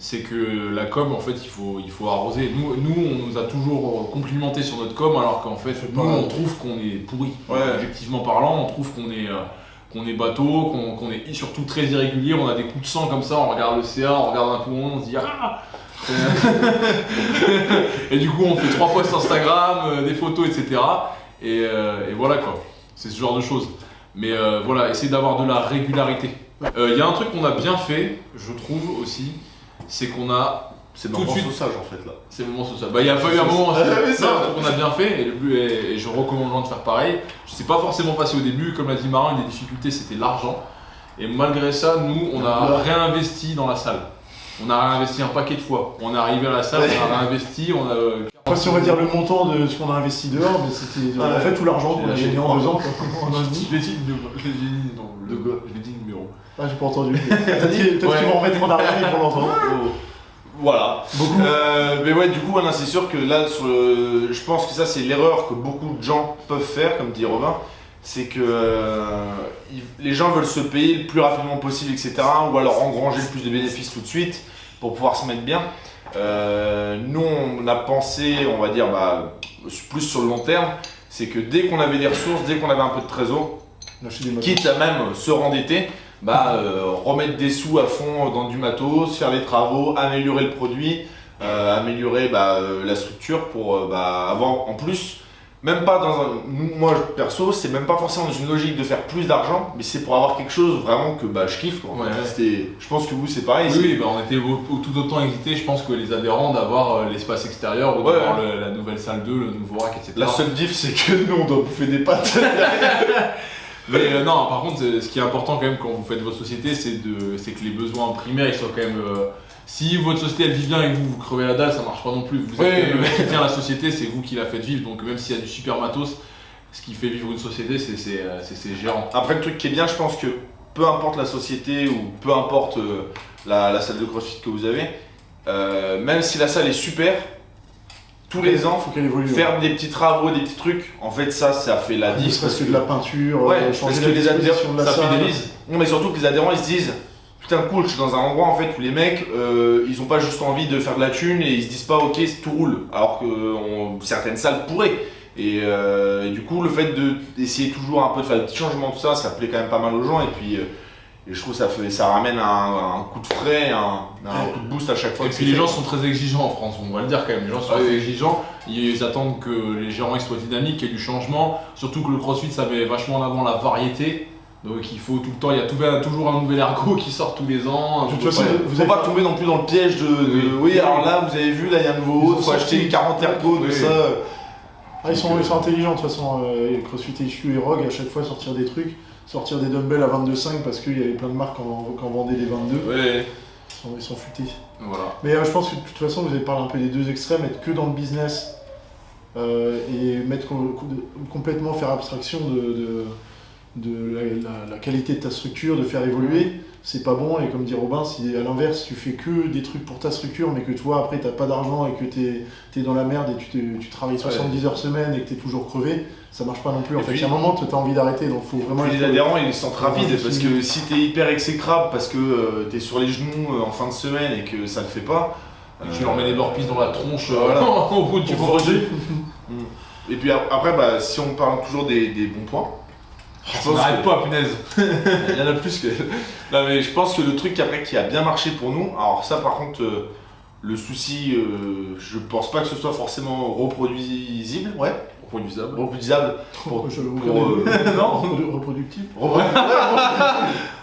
C'est que la com, en fait, il faut arroser. Nous, on nous a toujours complimenté sur notre com, alors qu'en fait, nous, on trouve qu'on est pourri. Ouais. Objectivement parlant, on trouve qu'on est qu'on est bateau, qu'on est surtout très irrégulier, on a des coups de sang comme ça, on regarde le CA, on regarde un peu, on se dit ah. Et du coup on fait 3 posts Instagram, des photos, etc. Et voilà quoi, c'est ce genre de choses. Mais voilà, essayer d'avoir de la régularité. Il y a un truc qu'on a bien fait, je trouve aussi, c'est qu'on a C'est tout de suite saussage en fait là. C'est le moment social. Bah, il y a fallu un moment, c'est un truc qu'on a bien fait et je recommande aux gens de faire pareil. Je sais pas forcément passé au début, comme l'a dit Marin, une des difficultés c'était l'argent. Et malgré ça, nous on a réinvesti dans la salle. On a réinvesti un paquet de fois. On est arrivé à la salle, on a réinvesti, on a. Pas si on va dire le montant de ce qu'on a investi dehors, mais c'était en fait tout l'argent qu'on a gagné en 2 ans. En un an et demi. Je l'ai dit le numéro. Ah, j'ai pas entendu. Peut-être qu'ils vont remettre en arrière, ils vont l'entendre. Voilà. Beaucoup. Mais ouais, du coup, voilà, c'est sûr que là, je pense que ça, c'est l'erreur que beaucoup de gens peuvent faire, comme dit Robin. C'est que les gens veulent se payer le plus rapidement possible, etc. Ou alors engranger le plus de bénéfices tout de suite pour pouvoir se mettre bien. Nous, on a pensé, on va dire, plus sur le long terme. C'est que dès qu'on avait des ressources, dès qu'on avait un peu de trésor, quitte à même se rendetter, remettre des sous à fond dans du matos, faire les travaux, améliorer le produit, améliorer la structure pour avoir en plus, même pas dans moi perso, c'est même pas forcément dans une logique de faire plus d'argent, mais c'est pour avoir quelque chose vraiment que je kiffe quoi. Ouais. Je pense que vous c'est pareil. Oui, on était tout autant excités, je pense, que les adhérents d'avoir l'espace extérieur ou d'avoir la nouvelle salle 2, le nouveau rack, etc. La seule diff c'est que nous on doit bouffer des pâtes. Mais non, par contre, ce qui est important quand même quand vous faites votre société, c'est que les besoins primaires ils soient quand même. Si votre société elle vit bien et que vous crevez la dalle, ça marche pas non plus. Vous êtes le mec qui tient la société, c'est vous qui la faites vivre. Donc même s'il y a du super matos, ce qui fait vivre une société, c'est ses gérants. Après, le truc qui est bien, je pense que peu importe la société ou peu importe la salle de CrossFit que vous avez, même si la salle est super, tous les ans, faut qu'elle évolue. Faire des petits travaux, des petits trucs, en fait ça fait la diff. Parce que de la peinture, parce que les adhérents, de la ça salle. fidélise. Non mais surtout que les adhérents ils se disent putain cool, je suis dans un endroit en fait où les mecs ils ont pas juste envie de faire de la thune et ils se disent pas ok tout roule, alors que certaines salles pourraient. Et du coup le fait d'essayer toujours un peu de faire des petits changements, tout ça, ça plaît quand même pas mal aux gens et puis et je trouve que ça ramène un coup de frais, un coup de boost à chaque fois. Et puis les gens sont très exigeants en France, on va le dire quand même, les gens sont très exigeants, ils attendent que les gérants ils soient dynamiques, qu'il y ait du changement, surtout que le CrossFit ça met vachement en avant la variété, donc il faut tout le temps, il y a toujours un nouvel ergo qui sort tous les ans. De toute façon, vous n'allez pas tomber non plus dans le piège de alors là vous avez vu, là il y a un nouveau il faut acheter 40 ergos de ça. Ils sont intelligents de toute façon, CrossFit HQ et Rogue à chaque fois sortir des trucs. Sortir des dumbbells à 22,5 parce qu'il y avait plein de marques qui en vendaient des 22. Ouais. Ils sont futés. Voilà. Mais je pense que de toute façon, vous avez parlé un peu des deux extrêmes, être que dans le business et mettre complètement faire abstraction de la qualité de ta structure, de faire évoluer, c'est pas bon. Et comme dit Robin, si à l'inverse, tu fais que des trucs pour ta structure, mais que toi après t'as pas d'argent et que t'es dans la merde et tu travailles 70 heures semaine et que t'es toujours crevé, ça marche pas non plus. En fait, il y a un moment, tu as envie d'arrêter, donc faut vraiment. Les adhérents, ils se sentent rapides parce que si t'es hyper exécrable parce que t'es sur les genoux en fin de semaine et que ça le fait pas, tu leur mets des burpees dans la tronche au bout du vendredi. Et puis après, si on parle toujours des bons points. On n'arrête pas, punaise. Il y en a plus que. Non, mais je pense que le truc après qui a bien marché pour nous, alors ça par contre, le souci, je pense pas que ce soit forcément reproduisible. Ouais. Reproduisable. Non. Reproductible. Alors,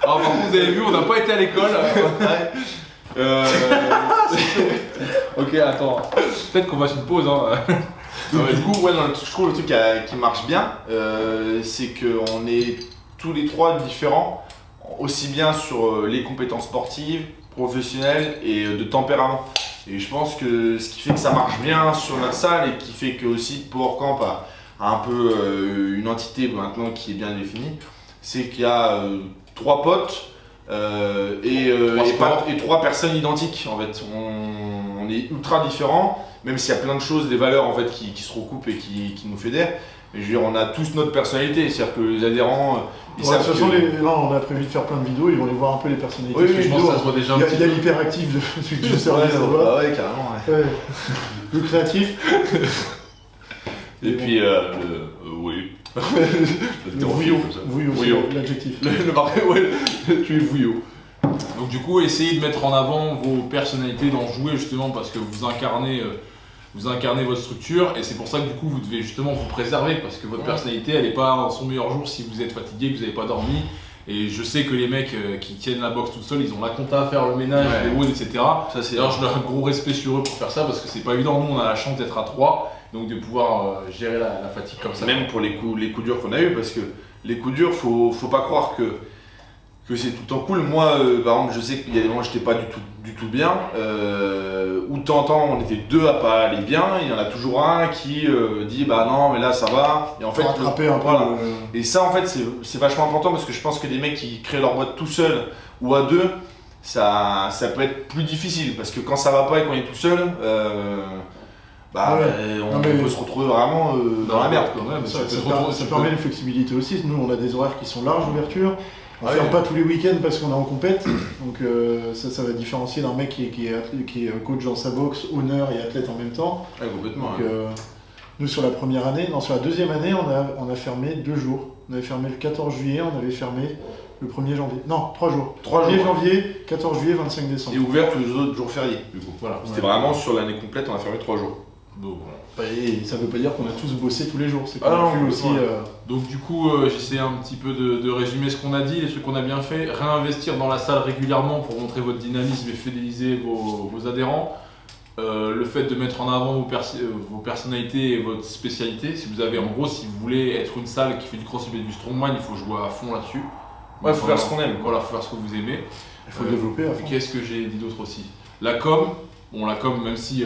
par contre, vous avez vu, on n'a pas été à l'école. Ok, attends. Peut-être qu'on va faire une pause. Du coup, je trouve le truc qui marche bien, c'est qu'on est tous les trois différents, aussi bien sur les compétences sportives, professionnelles et de tempérament. Et je pense que ce qui fait que ça marche bien sur notre salle et qui fait que aussi Power Camp a un peu une entité maintenant qui est bien définie, c'est qu'il y a 3 potes et 3 personnes identiques en fait. On est ultra différents, même s'il y a plein de choses, des valeurs en fait qui se recoupent et qui nous fédèrent. Mais je veux dire, on a tous notre personnalité, c'est-à-dire que les adhérents, ils savent de toute façon, là, on a prévu de faire plein de vidéos, ils vont aller voir un peu les personnalités. Oui, je pense que ça se voit déjà un petit peu. Il y a l'hyperactif de service, ouais, carrément. Le créatif. Et puis, oui. Le vouillot, Vouillot. c'est l'adjectif. Le marqué, ouais, tu es vouillot. Donc du coup, essayez de mettre en avant vos personnalités, d'en jouer justement parce que vous incarnez votre structure et c'est pour ça que du coup vous devez justement vous préserver parce que votre personnalité elle n'est pas dans son meilleur jour si vous êtes fatigué, que vous n'avez pas dormi. Et je sais que les mecs qui tiennent la boxe tout seuls, ils ont la compta à faire, le ménage, les wounds, etc. Ça, c'est... D'ailleurs, je leur ai un gros respect sur eux pour faire ça parce que c'est pas évident. Nous, on a la chance d'être à 3, donc de pouvoir gérer la fatigue comme ça. Même pour les coups durs qu'on a eu, parce que les coups durs, faut pas croire que c'est tout le temps cool. Moi, par exemple, je sais qu'il y a des moments où j'étais pas du tout bien, où de temps en temps on était deux à pas aller bien, il y en a toujours un qui dit bah non mais là ça va, et en fait rattraper un peu. Voilà. Et ça en fait c'est vachement important parce que je pense que des mecs qui créent leur boîte tout seul ou à deux, ça peut être plus difficile parce que quand ça va pas et qu'on est tout seul, on peut se retrouver vraiment dans la merde. Ça permet une flexibilité aussi. Nous on a des horaires qui sont larges d'ouverture. On ne ferme pas tous les week-ends parce qu'on est en compète, donc ça va différencier d'un mec qui est coach dans sa boxe, honneur et athlète en même temps. Ouais, complètement. Donc, nous sur la première année, sur la deuxième année, on a fermé 2 jours. On avait fermé le 14 juillet, on avait fermé le 1er janvier. Non, 3 jours. 1er janvier, 14 juillet, 25 décembre. Et ouvert tous les autres jours fériés, du coup. Voilà. C'était vraiment sur l'année complète, on a fermé 3 jours. Bon, voilà. Et ça ne veut pas dire qu'on a tous bossé tous les jours. C'est pas non plus aussi. Donc du coup, j'essaie un petit peu de résumer ce qu'on a dit, les trucs qu'on a bien fait. Réinvestir dans la salle régulièrement pour montrer votre dynamisme et fidéliser vos adhérents. Le fait de mettre en avant vos personnalités et votre spécialité. Si vous avez, en gros, si vous voulez être une salle qui fait du crossfit et du strongman, il faut jouer à fond là-dessus. Ouais, il faut faire ce qu'on aime. Voilà, il faut faire ce que vous aimez. Il faut le développer à fond. Qu'est-ce que j'ai dit d'autre aussi? La com. Bon, la com, même si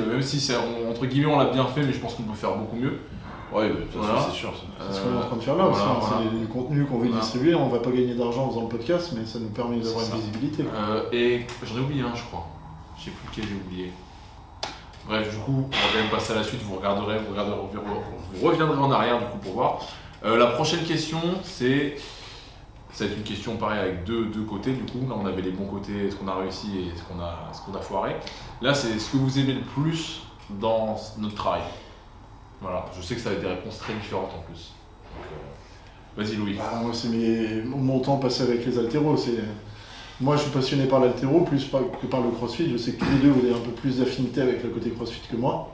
entre guillemets on l'a bien fait, mais je pense qu'on peut faire beaucoup mieux. Ouais, c'est sûr. C'est ce qu'on est en train de faire là aussi. C'est du contenu qu'on veut distribuer. On va pas gagner d'argent en faisant le podcast, mais ça nous permet d'avoir une visibilité. Et j'en ai oublié un, je crois. Je sais plus lequel j'ai oublié. Bref, du coup, on va quand même passer à la suite. Vous reviendrez en arrière du coup pour voir. La prochaine question, ça va être une question pareil avec deux côtés du coup. Là on avait les bons côtés, ce qu'on a réussi et ce qu'on a foiré. Là c'est ce que vous aimez le plus dans notre travail. Voilà, je sais que ça va être des réponses très différentes en plus. Donc, vas-y Louis. Moi c'est mon temps passé avec les haltéros. Moi je suis passionné par l'haltéro plus que par le crossfit. Je sais que tous les deux vous avez un peu plus d'affinité avec le côté crossfit que moi.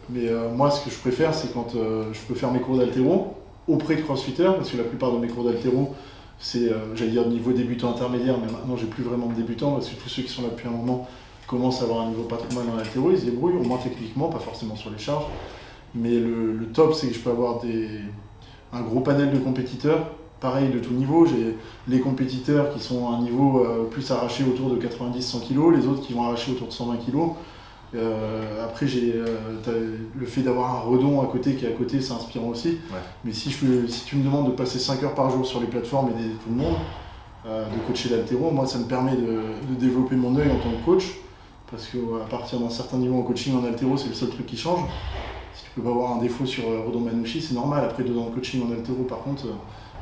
Mais moi ce que je préfère c'est quand je peux faire mes cours d'haltéro auprès de crossfitters, parce que la plupart de mes cours d'haltéro c'est, j'allais dire, niveau débutant intermédiaire, mais maintenant j'ai plus vraiment de débutants parce que tous ceux qui sont là depuis un moment commencent à avoir un niveau pas trop mal dans l'haltéro, ils se débrouillent, au moins techniquement, pas forcément sur les charges. Mais le top, c'est que je peux avoir un gros panel de compétiteurs, pareil de tout niveau. J'ai les compétiteurs qui sont à un niveau plus arraché autour de 90-100 kg, les autres qui vont arracher autour de 120 kg. Après, j'ai le fait d'avoir un redon à côté qui est à côté, c'est inspirant aussi. Ouais. Mais si tu me demandes de passer 5 heures par jour sur les plateformes et d'aider tout le monde, de coacher l'haltéro, moi ça me permet de développer mon œil en tant que coach. Parce qu'à partir d'un certain niveau en coaching en haltéro, c'est le seul truc qui change. Si tu peux pas avoir un défaut sur Rodon Manouchi, c'est normal. Après 2 ans de coaching en haltéro, par contre,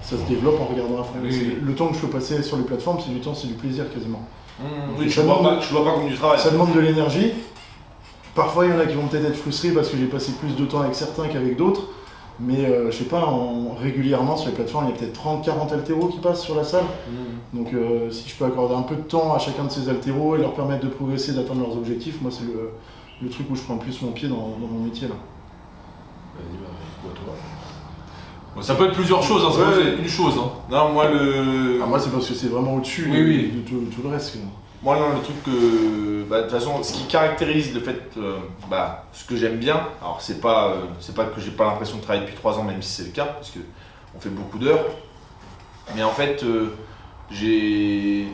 ça se développe en regardant à fond. Oui. Le temps que je peux passer sur les plateformes, c'est du plaisir quasiment. Oui, je vois pas comme du travail. Ça demande de l'énergie. Parfois, il y en a qui vont peut-être être frustrés parce que j'ai passé plus de temps avec certains qu'avec d'autres. Mais je sais pas, régulièrement sur les plateformes, il y a peut-être 30-40 haltéros qui passent sur la salle. Donc si je peux accorder un peu de temps à chacun de ces haltéros et leur permettre de progresser, d'atteindre leurs objectifs, moi c'est le truc où je prends le plus mon pied dans mon métier là. Vas-y, à toi. Bon, ça peut être plusieurs choses, ça peut être une chose. Non, moi moi c'est parce que c'est vraiment au-dessus de tout le reste. Moi, non, le truc que, de toute façon, ce qui caractérise le fait, ce que j'aime bien, alors c'est pas que j'ai pas l'impression de travailler depuis 3 ans, même si c'est le cas, parce que on fait beaucoup d'heures, mais en fait, je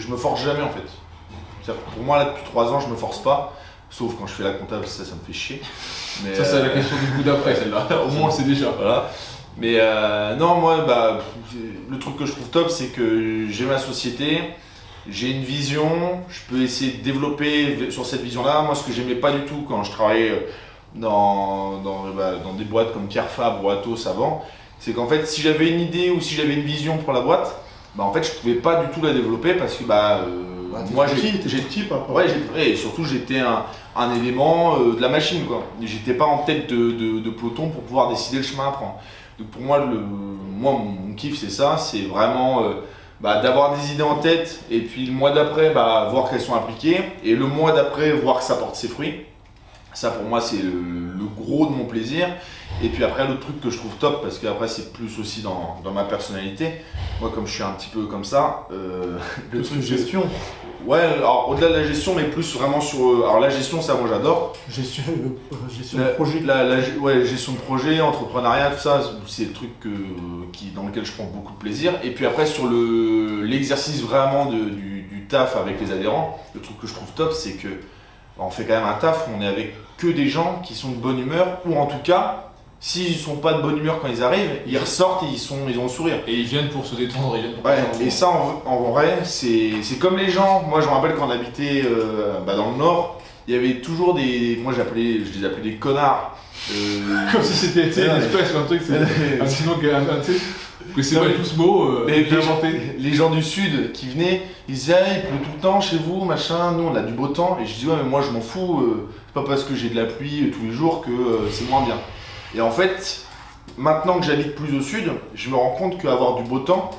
me force jamais en fait. C'est-à-dire que pour moi, là, depuis 3 ans, je me force pas, sauf quand je fais la comptable, ça me fait chier. Mais, ça, c'est la question du coup d'après, celle-là. Au moins, on le sait déjà. Voilà. Mais non, moi, le truc que je trouve top, c'est que j'ai ma société, j'ai une vision, je peux essayer de développer sur cette vision-là. Moi, ce que j'aimais pas du tout quand je travaillais dans des boîtes comme Carrefour ou Atos avant, c'est qu'en fait, si j'avais une idée ou si j'avais une vision pour la boîte, en fait, je pouvais pas du tout la développer parce que moi t'es petit, papa. Ouais, et surtout j'étais un élément de la machine quoi. J'étais pas en tête de peloton pour pouvoir décider le chemin à prendre. Donc pour moi, mon kiff c'est ça, c'est vraiment d'avoir des idées en tête et puis le mois d'après voir qu'elles sont appliquées et le mois d'après voir que ça porte ses fruits. Ça pour moi c'est le gros de mon plaisir. Et puis après l'autre truc que je trouve top, parce qu'après c'est plus aussi dans ma personnalité, moi comme je suis un petit peu comme ça, le truc gestion. Ouais, alors au-delà de la gestion, mais plus vraiment sur... alors la gestion, ça moi j'adore. Gestion de projet. Ouais, gestion de projet, entrepreneuriat, tout ça, c'est le truc dans lequel je prends beaucoup de plaisir. Et puis après sur l'exercice vraiment du taf avec les adhérents, le truc que je trouve top, c'est que on fait quand même un taf où on est avec que des gens qui sont de bonne humeur, ou en tout cas, s'ils sont pas de bonne humeur quand ils arrivent, ils ressortent et ils ont le sourire. Et ils viennent pour se détendre, ils viennent pour et ça en vrai, c'est comme les gens. Moi je me rappelle quand on habitait dans le nord, il y avait toujours moi je les appelais des connards. Comme si c'était une espèce, un truc, c'est un sinon que c'est pas tout ce mot les gens du sud qui venaient, ils disaient il pleut tout le temps chez vous, machin, nous on a du beau temps. Et je dis ouais mais moi je m'en fous, c'est pas parce que j'ai de la pluie tous les jours que c'est moins bien. Et en fait, maintenant que j'habite plus au sud, je me rends compte qu'avoir du beau temps,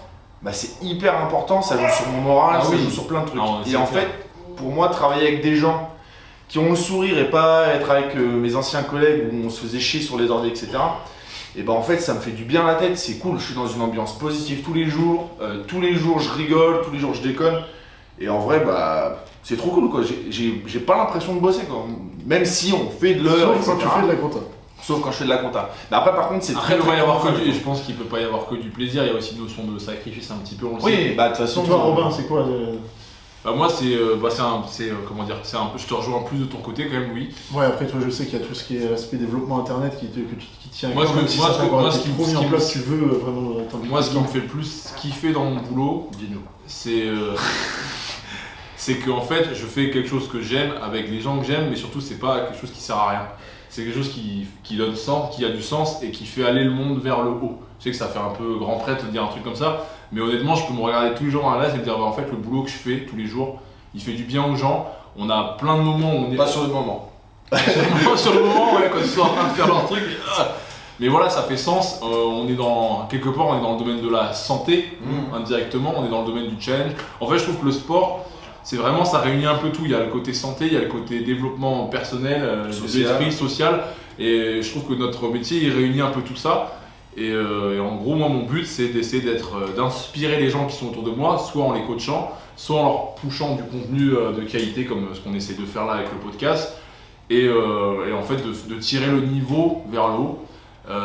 c'est hyper important, ça joue sur mon moral, ça joue sur plein de trucs. Et en fait, pour moi, travailler avec des gens qui ont le sourire et pas être avec mes anciens collègues où on se faisait chier sur les ordi, etc. Et en fait, ça me fait du bien à la tête, c'est cool, je suis dans une ambiance positive tous les jours je rigole, tous les jours je déconne. Et en vrai, c'est trop cool quoi, j'ai pas l'impression de bosser quoi. Même si on fait de l'heure, sauf quand tu fais de la compta. Sauf quand je fais de la compta. Mais après, par contre, c'est très il va y avoir je pense qu'il peut pas y avoir que du plaisir, il y a aussi une notion de sacrifice un petit peu. Oui, de toute façon. Toi, Robin, c'est quoi moi, comment dire, je te rejoins plus de ton côté quand même, oui. Ouais, après, toi, je sais qu'il y a tout ce qui est aspect développement internet qui tient. Moi, ce qui me fait le plus kiffer dans mon boulot, c'est qu'en fait, je fais quelque chose que j'aime avec les gens que j'aime, mais surtout, c'est pas quelque chose qui sert à rien. C'est quelque chose qui donne sens, qui a du sens et qui fait aller le monde vers le haut. Je sais que ça fait un peu grand prêtre de dire un truc comme ça, mais honnêtement, je peux me regarder tous les jours dans la glace et me dire en fait, le boulot que je fais tous les jours, il fait du bien aux gens. On a plein de moments où on est. Pas sur le moment. Sur le moment, ouais, quand ils sont en train de faire leur truc. Mais voilà, ça fait sens. Quelque part, on est dans le domaine de la santé, indirectement, on est dans le domaine du challenge. En fait, je trouve que le sport, c'est vraiment, ça réunit un peu tout. Il y a le côté santé, il y a le côté développement personnel, l'esprit social. Et je trouve que notre métier, il réunit un peu tout ça. Et en gros, moi, mon but, c'est d'essayer d'inspirer les gens qui sont autour de moi, soit en les coachant, soit en leur pushant du contenu de qualité, comme ce qu'on essaie de faire là avec le podcast. Et en fait, de tirer le niveau vers le haut.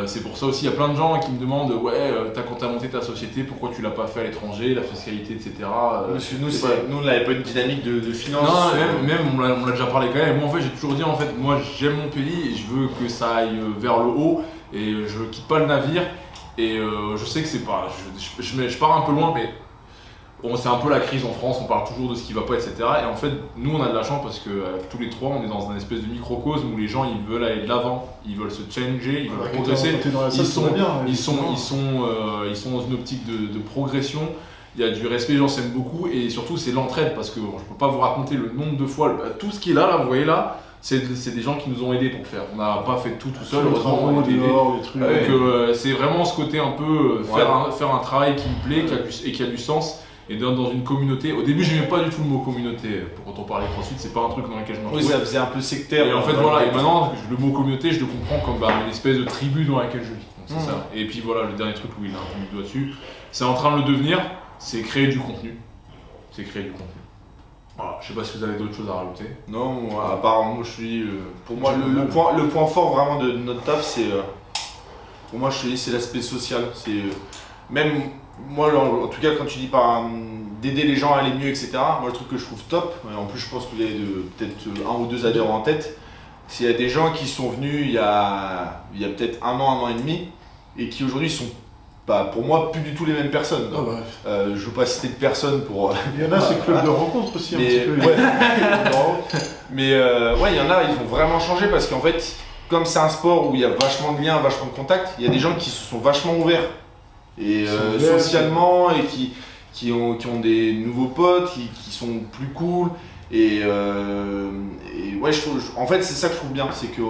C'est pour ça aussi, il y a plein de gens qui me demandent quand tu as monté ta société, pourquoi tu l'as pas fait à l'étranger, la fiscalité, etc. Parce que nous, on n'avait pas une dynamique de finance. Non, même on l'a déjà parlé quand même. Moi, en fait, j'ai toujours dit, moi, j'aime mon pays et je veux que ça aille vers le haut et je quitte pas le navire. Et je sais que c'est pas. Je pars un peu loin, mais c'est un peu la crise en France, on parle toujours de ce qui va pas, etc. Et en fait, nous, on a de la chance parce que tous les trois, on est dans un espèce de microcosme où les gens, ils veulent aller de l'avant, ils veulent se changer, ils veulent progresser. Ils sont dans une optique de progression. Il y a du respect, les gens s'aiment beaucoup et surtout, c'est l'entraide parce que je peux pas vous raconter le nombre de fois, tout ce qui est là, vous voyez là, c'est des gens qui nous ont aidés pour le faire. On n'a pas fait tout seul, heureusement, on a été aidés. Donc c'est vraiment ce côté un peu faire un travail qui me plaît et qui a du sens. Et dans une communauté, au début j'aimais pas du tout le mot communauté, quand on parlait CrossFit, c'est pas un truc dans lequel je me retrouvais. Oui, ça faisait un peu sectaire. Et en fait voilà, et maintenant le mot communauté je le comprends comme une espèce de tribu dans laquelle je vis. Donc, c'est ça. Et puis voilà, le dernier truc où il a un peu mis le doigt dessus, c'est en train de le devenir, c'est créer du contenu. Voilà, je sais pas si vous avez d'autres choses à rajouter. Non, à part moi je suis. Pour moi le point fort vraiment de notre taf c'est. Pour moi c'est l'aspect social. C'est même. Moi, en tout cas, quand tu dis d'aider les gens à aller mieux, etc., moi, le truc que je trouve top, et en plus, je pense que vous avez peut-être 1 ou 2 adhérents en tête, c'est qu'il y a des gens qui sont venus il y a peut-être 1 an et demi, et qui aujourd'hui sont, pour moi, plus du tout les mêmes personnes. Je ne veux pas citer de personnes pour. Il y en a, c'est club de rencontre aussi, un petit peu. Mais il y en a, ils ont vraiment changé parce qu'en fait, comme c'est un sport où il y a vachement de liens, vachement de contacts, il y a des gens qui se sont vachement ouverts. Et socialement et qui qui ont des nouveaux potes, qui sont plus cool. Et ouais, en fait, c'est ça que je trouve bien, c'est que,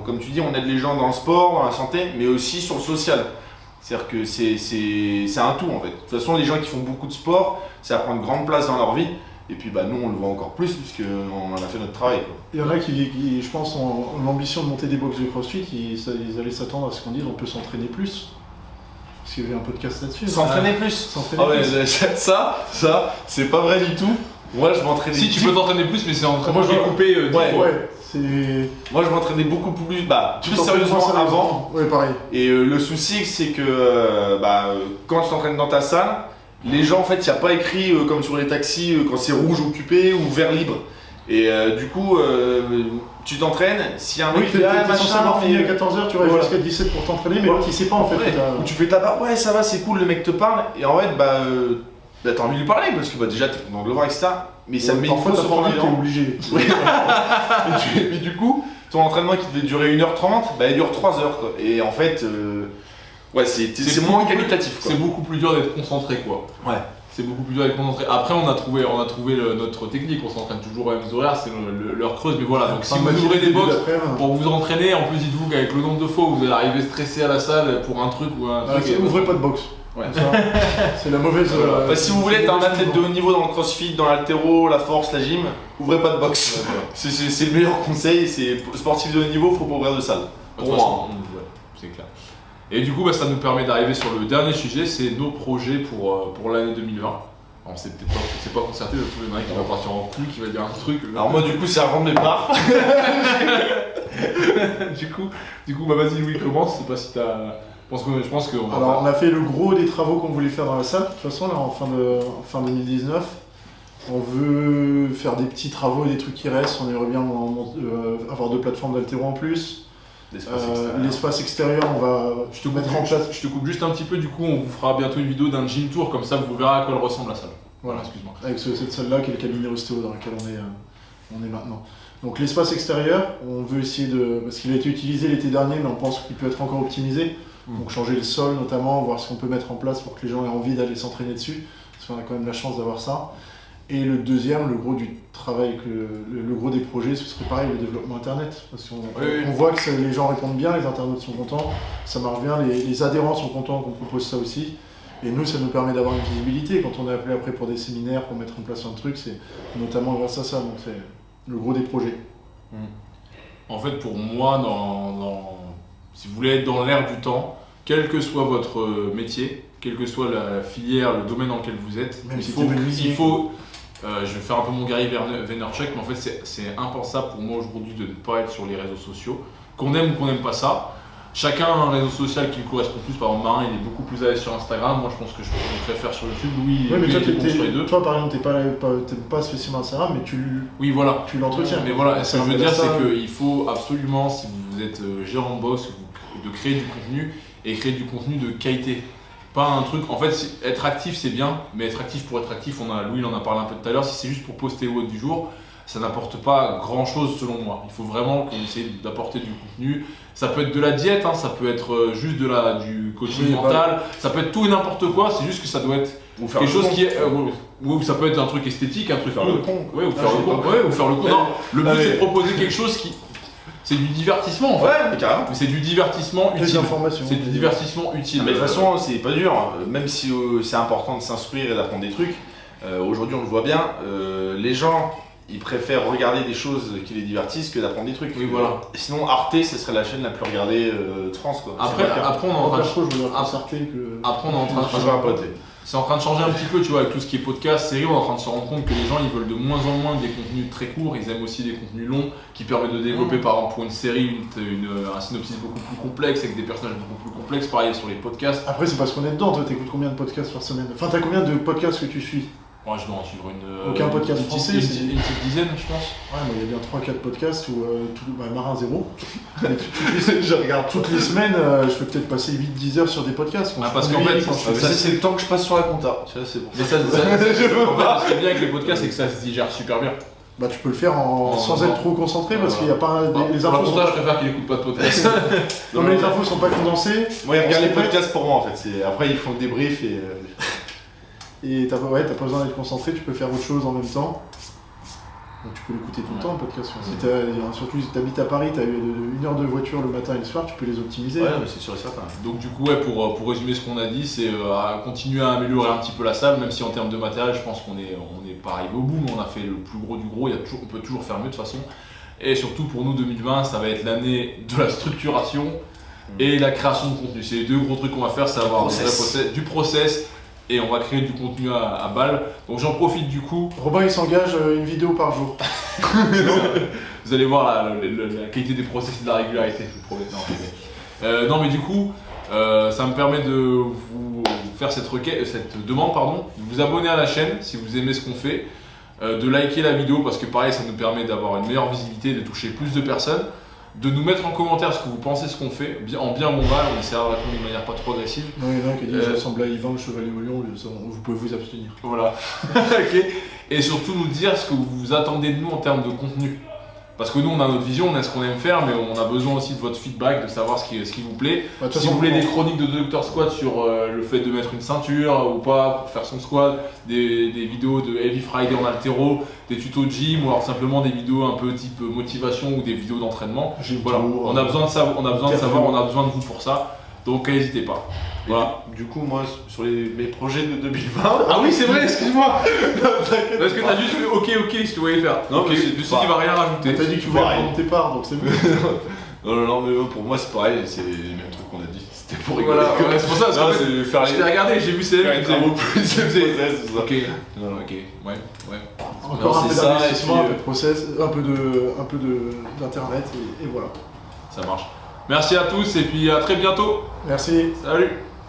comme tu dis, on aide les gens dans le sport, dans la santé, mais aussi sur le social. C'est-à-dire que c'est un tout en fait. De toute façon, les gens qui font beaucoup de sport, ça prend une grande place dans leur vie. Et puis nous, on le voit encore plus, puisqu'on en a fait notre travail, quoi. Il y en a qui je pense, ont l'ambition de monter des box de CrossFit, ils allaient s'attendre à ce qu'on dise on peut s'entraîner plus. Parce qu'il y avait un podcast là-dessus. S'entraîner plus. S'entraîner Ah ouais, plus. ça, c'est pas vrai du tout. Moi, je m'entraînais. Si tu peux t'entraîner plus, mais c'est en Moi, je vais couper. Moi, je m'entraînais beaucoup plus, plus t'entraînes sérieusement moins avant. Ouais, pareil. Et le souci, c'est que quand tu t'entraînes dans ta salle, les gens, en fait, il n'y a pas écrit comme sur les taxis quand c'est rouge occupé ou vert libre. Et du coup, tu t'entraînes, s'il y a un Oui, mec t'es censé avoir fini à 14h, tu restes jusqu'à 17 pour t'entraîner, mais l'autre il sait pas en fait. Ou tu fais ta barre, ouais, ça va, c'est cool, le mec te parle, et en fait, t'as envie de lui parler parce que déjà t'es content de le voir, etc. Mais ça me met une parfois t'as fausse pas envie, t'es confiance. obligé. Mais du coup, ton entraînement qui devait durer 1h30, il dure 3h quoi. Et en fait, ouais, c'est moins qualitatif quoi. C'est beaucoup plus dur d'être concentré quoi. Ouais. C'est beaucoup plus dur d'être concentré. Après, on a trouvé notre technique, on s'entraîne toujours aux mêmes horaires, c'est l'heure creuse. Mais voilà, donc si vous ouvrez des box pour vous entraîner, en plus dites-vous qu'avec le nombre de fois où vous allez arriver stressé à la salle pour un truc ou un truc. Ouvrez pas de box. Ouais. C'est la mauvaise. Si vous voulez être un athlète de haut niveau dans le crossfit, dans l'haltéro, la force, la gym, ouvrez pas de box. Ouais, voilà. C'est le meilleur conseil, c'est sportif de haut niveau, faut pas ouvrir de salle. De toute façon, ouais, c'est clair. Et du coup, ça nous permet d'arriver sur le dernier sujet, c'est nos projets pour l'année 2020. Alors, c'est pas concerté, le y en a qui va partir en couille, qui va dire un truc. Alors moi du coup c'est avant mes parts. du coup, vas-y Louis, commence, je sais pas si t'as... Je pense qu'on va... Alors on a fait le gros des travaux qu'on voulait faire dans la salle, de toute façon là en fin 2019. On veut faire des petits travaux et des trucs qui restent, on aimerait bien avoir 2 plateformes d'haltéro en plus. L'espace extérieur, on va Je te mettre en place. Je te coupe juste un petit peu, du coup on vous fera bientôt une vidéo d'un gym tour, comme ça vous verrez à quoi elle ressemble la salle. Voilà, excuse-moi. Avec cette salle-là qui est le cabinet ostéo dans lequel on est maintenant. Donc l'espace extérieur, on veut essayer parce qu'il a été utilisé l'été dernier, mais on pense qu'il peut être encore optimisé. Donc changer le sol notamment, voir ce qu'on peut mettre en place pour que les gens aient envie d'aller s'entraîner dessus, parce qu'on a quand même la chance d'avoir ça. Et le deuxième, le gros du travail, le gros des projets, ce serait pareil, le développement internet. Parce qu'on on voit que les gens répondent bien, les internautes sont contents, ça marche bien, les adhérents sont contents qu'on propose ça aussi. Et nous, ça nous permet d'avoir une visibilité. Quand on est appelé après pour des séminaires, pour mettre en place un truc, c'est notamment grâce à ça. Donc c'est le gros des projets. En fait, pour moi, si vous voulez être dans l'air du temps, quel que soit votre métier, quelle que soit la filière, le domaine dans lequel vous êtes, Même si il faut je vais faire un peu mon Gary Vaynerchuk, mais en fait c'est impensable pour moi aujourd'hui de ne pas être sur les réseaux sociaux. Qu'on aime ou qu'on n'aime pas ça, chacun a un réseau social qui lui correspond plus. Par exemple, Marin il est beaucoup plus à l'aise sur Instagram, moi je pense que je préfère sur YouTube. Louis Ouais, mais il est bon sur les deux. toi par exemple, t'es pas spécialement Instagram, mais Oui, voilà. tu l'entretiens. Mais voilà, ce que je veux dire, ça, c'est qu'il faut absolument, si vous êtes gérant de box, de créer du contenu et créer du contenu de qualité. Pas un truc, en fait, être actif c'est bien, mais être actif pour être actif, Louis il en a parlé un peu tout à l'heure, si c'est juste pour poster au haut du jour, ça n'apporte pas grand chose selon moi. Il faut vraiment qu'on essaie d'apporter du contenu. Ça peut être de la diète, ça peut être juste du coaching mental, ça peut être tout et n'importe quoi, c'est juste que ça doit être quelque chose qui est. Ou ça peut être un truc esthétique, un truc. Faire le con. Ouais, ou faire le con. Ouais, ou faire le con. Non, le but c'est de proposer quelque chose qui. C'est du divertissement en fait. Ouais, mais carrément. Mais c'est du divertissement utile. C'est du divertissement utile. Mais de toute façon, c'est pas dur. Même si c'est important de s'instruire et d'apprendre des trucs, aujourd'hui on le voit bien, les gens ils préfèrent regarder des choses qui les divertissent que d'apprendre des trucs. Oui, voilà. Sinon, Arte, ce serait la chaîne la plus regardée de France. Quoi. Après, on est en train de. Après, on est en train de. C'est en train de changer un petit peu, tu vois, avec tout ce qui est podcast, série, on est en train de se rendre compte que les gens ils veulent de moins en moins des contenus très courts, ils aiment aussi des contenus longs qui permettent de développer par exemple pour une série un synopsis beaucoup plus complexe avec des personnages beaucoup plus complexes, pareil sur les podcasts. Après c'est parce qu'on est dedans, toi t'écoutes combien de podcasts par semaine? Enfin t'as combien de podcasts que tu suis? Moi je dois en suivre aucun podcast français, une petite dizaine je pense. Ouais, moi il y a bien 3-4 podcasts où Marin 0. Je regarde toutes les semaines, je peux peut-être passer 8-10 heures sur des podcasts. Parce qu'en fait, c'est le temps que je passe sur la compta. Tu vois, c'est bon. Mais ça, ce qui est bien avec les podcasts, c'est que ça se digère super bien. Bah tu peux le faire sans être trop concentré parce qu'il n'y a pas les infos. Pour ça, je préfère qu'il écoute pas de podcast. Non mais les infos sont pas condensées. Moi, ils regardent les podcasts pour moi en fait. Après, ils font le débrief et. et t'as pas besoin d'être concentré, tu peux faire autre chose en même temps. Donc tu peux l'écouter tout le temps, le podcast. Surtout si tu habites à Paris, tu as une heure de voiture le matin et le soir, tu peux les optimiser. Ouais, mais c'est sûr et certain. Donc du coup, pour résumer ce qu'on a dit, c'est continuer à améliorer un petit peu la salle, même si en termes de matériel, je pense qu'on n'est pas arrivé au bout, mais on a fait le plus gros du gros, on peut toujours faire mieux de toute façon. Et surtout pour nous, 2020, ça va être l'année de la structuration et la création de contenu. C'est les deux gros trucs qu'on va faire, c'est avoir du process, et on va créer du contenu à balle. Donc j'en profite du coup. Robin il s'engage une vidéo par jour. Vous allez voir la qualité des process et de la régularité, je vous promets. Non mais du coup, ça me permet de vous faire cette demande, de vous abonner à la chaîne si vous aimez ce qu'on fait, de liker la vidéo parce que pareil ça nous permet d'avoir une meilleure visibilité, de toucher plus de personnes, de nous mettre en commentaire ce que vous pensez ce qu'on fait, en bien ou en mal, on essaiera de répondre de manière pas trop agressive. Non, il y en a un qui a dit je ressemble à Yvan le chevalier au lion, vous pouvez vous abstenir. Voilà. Ok. Et surtout nous dire ce que vous attendez de nous en termes de contenu. Parce que nous on a notre vision, on a ce qu'on aime faire, mais on a besoin aussi de votre feedback, de savoir ce qui vous plaît. Si vous voulez des chroniques de Dr Squad sur le fait de mettre une ceinture ou pas pour faire son squat, des vidéos de Heavy Friday en haltéro, des tutos de gym ou alors simplement des vidéos un peu type motivation ou des vidéos d'entraînement. Voilà, on a besoin de savoir, on a besoin de vous pour ça. Donc n'hésitez pas. Voilà. Du coup, moi, sur mes projets de 2020. Ah oui, c'est vrai, excuse-moi. Parce que t'as juste fait ok, si tu voyais faire. Non, ok, mais je me suis dit, il va rien rajouter. T'as dit que tu voulais prendre tes parts, donc c'est bon. Non, mais pour moi, c'est pareil, c'est les mêmes trucs qu'on a dit. C'était pour rigoler. Voilà, ouais, c'est pour ça, parce que c'est faire je t'ai regardé, j'ai vu c'est elle qui faisait plus de process, c'est ça. Ok, ok, ouais. Encore un peu c'est ça, d'investissement, et un puis, peu de process, un peu d'internet et voilà. Ça marche. Merci à tous et puis à très bientôt. Merci. Salut.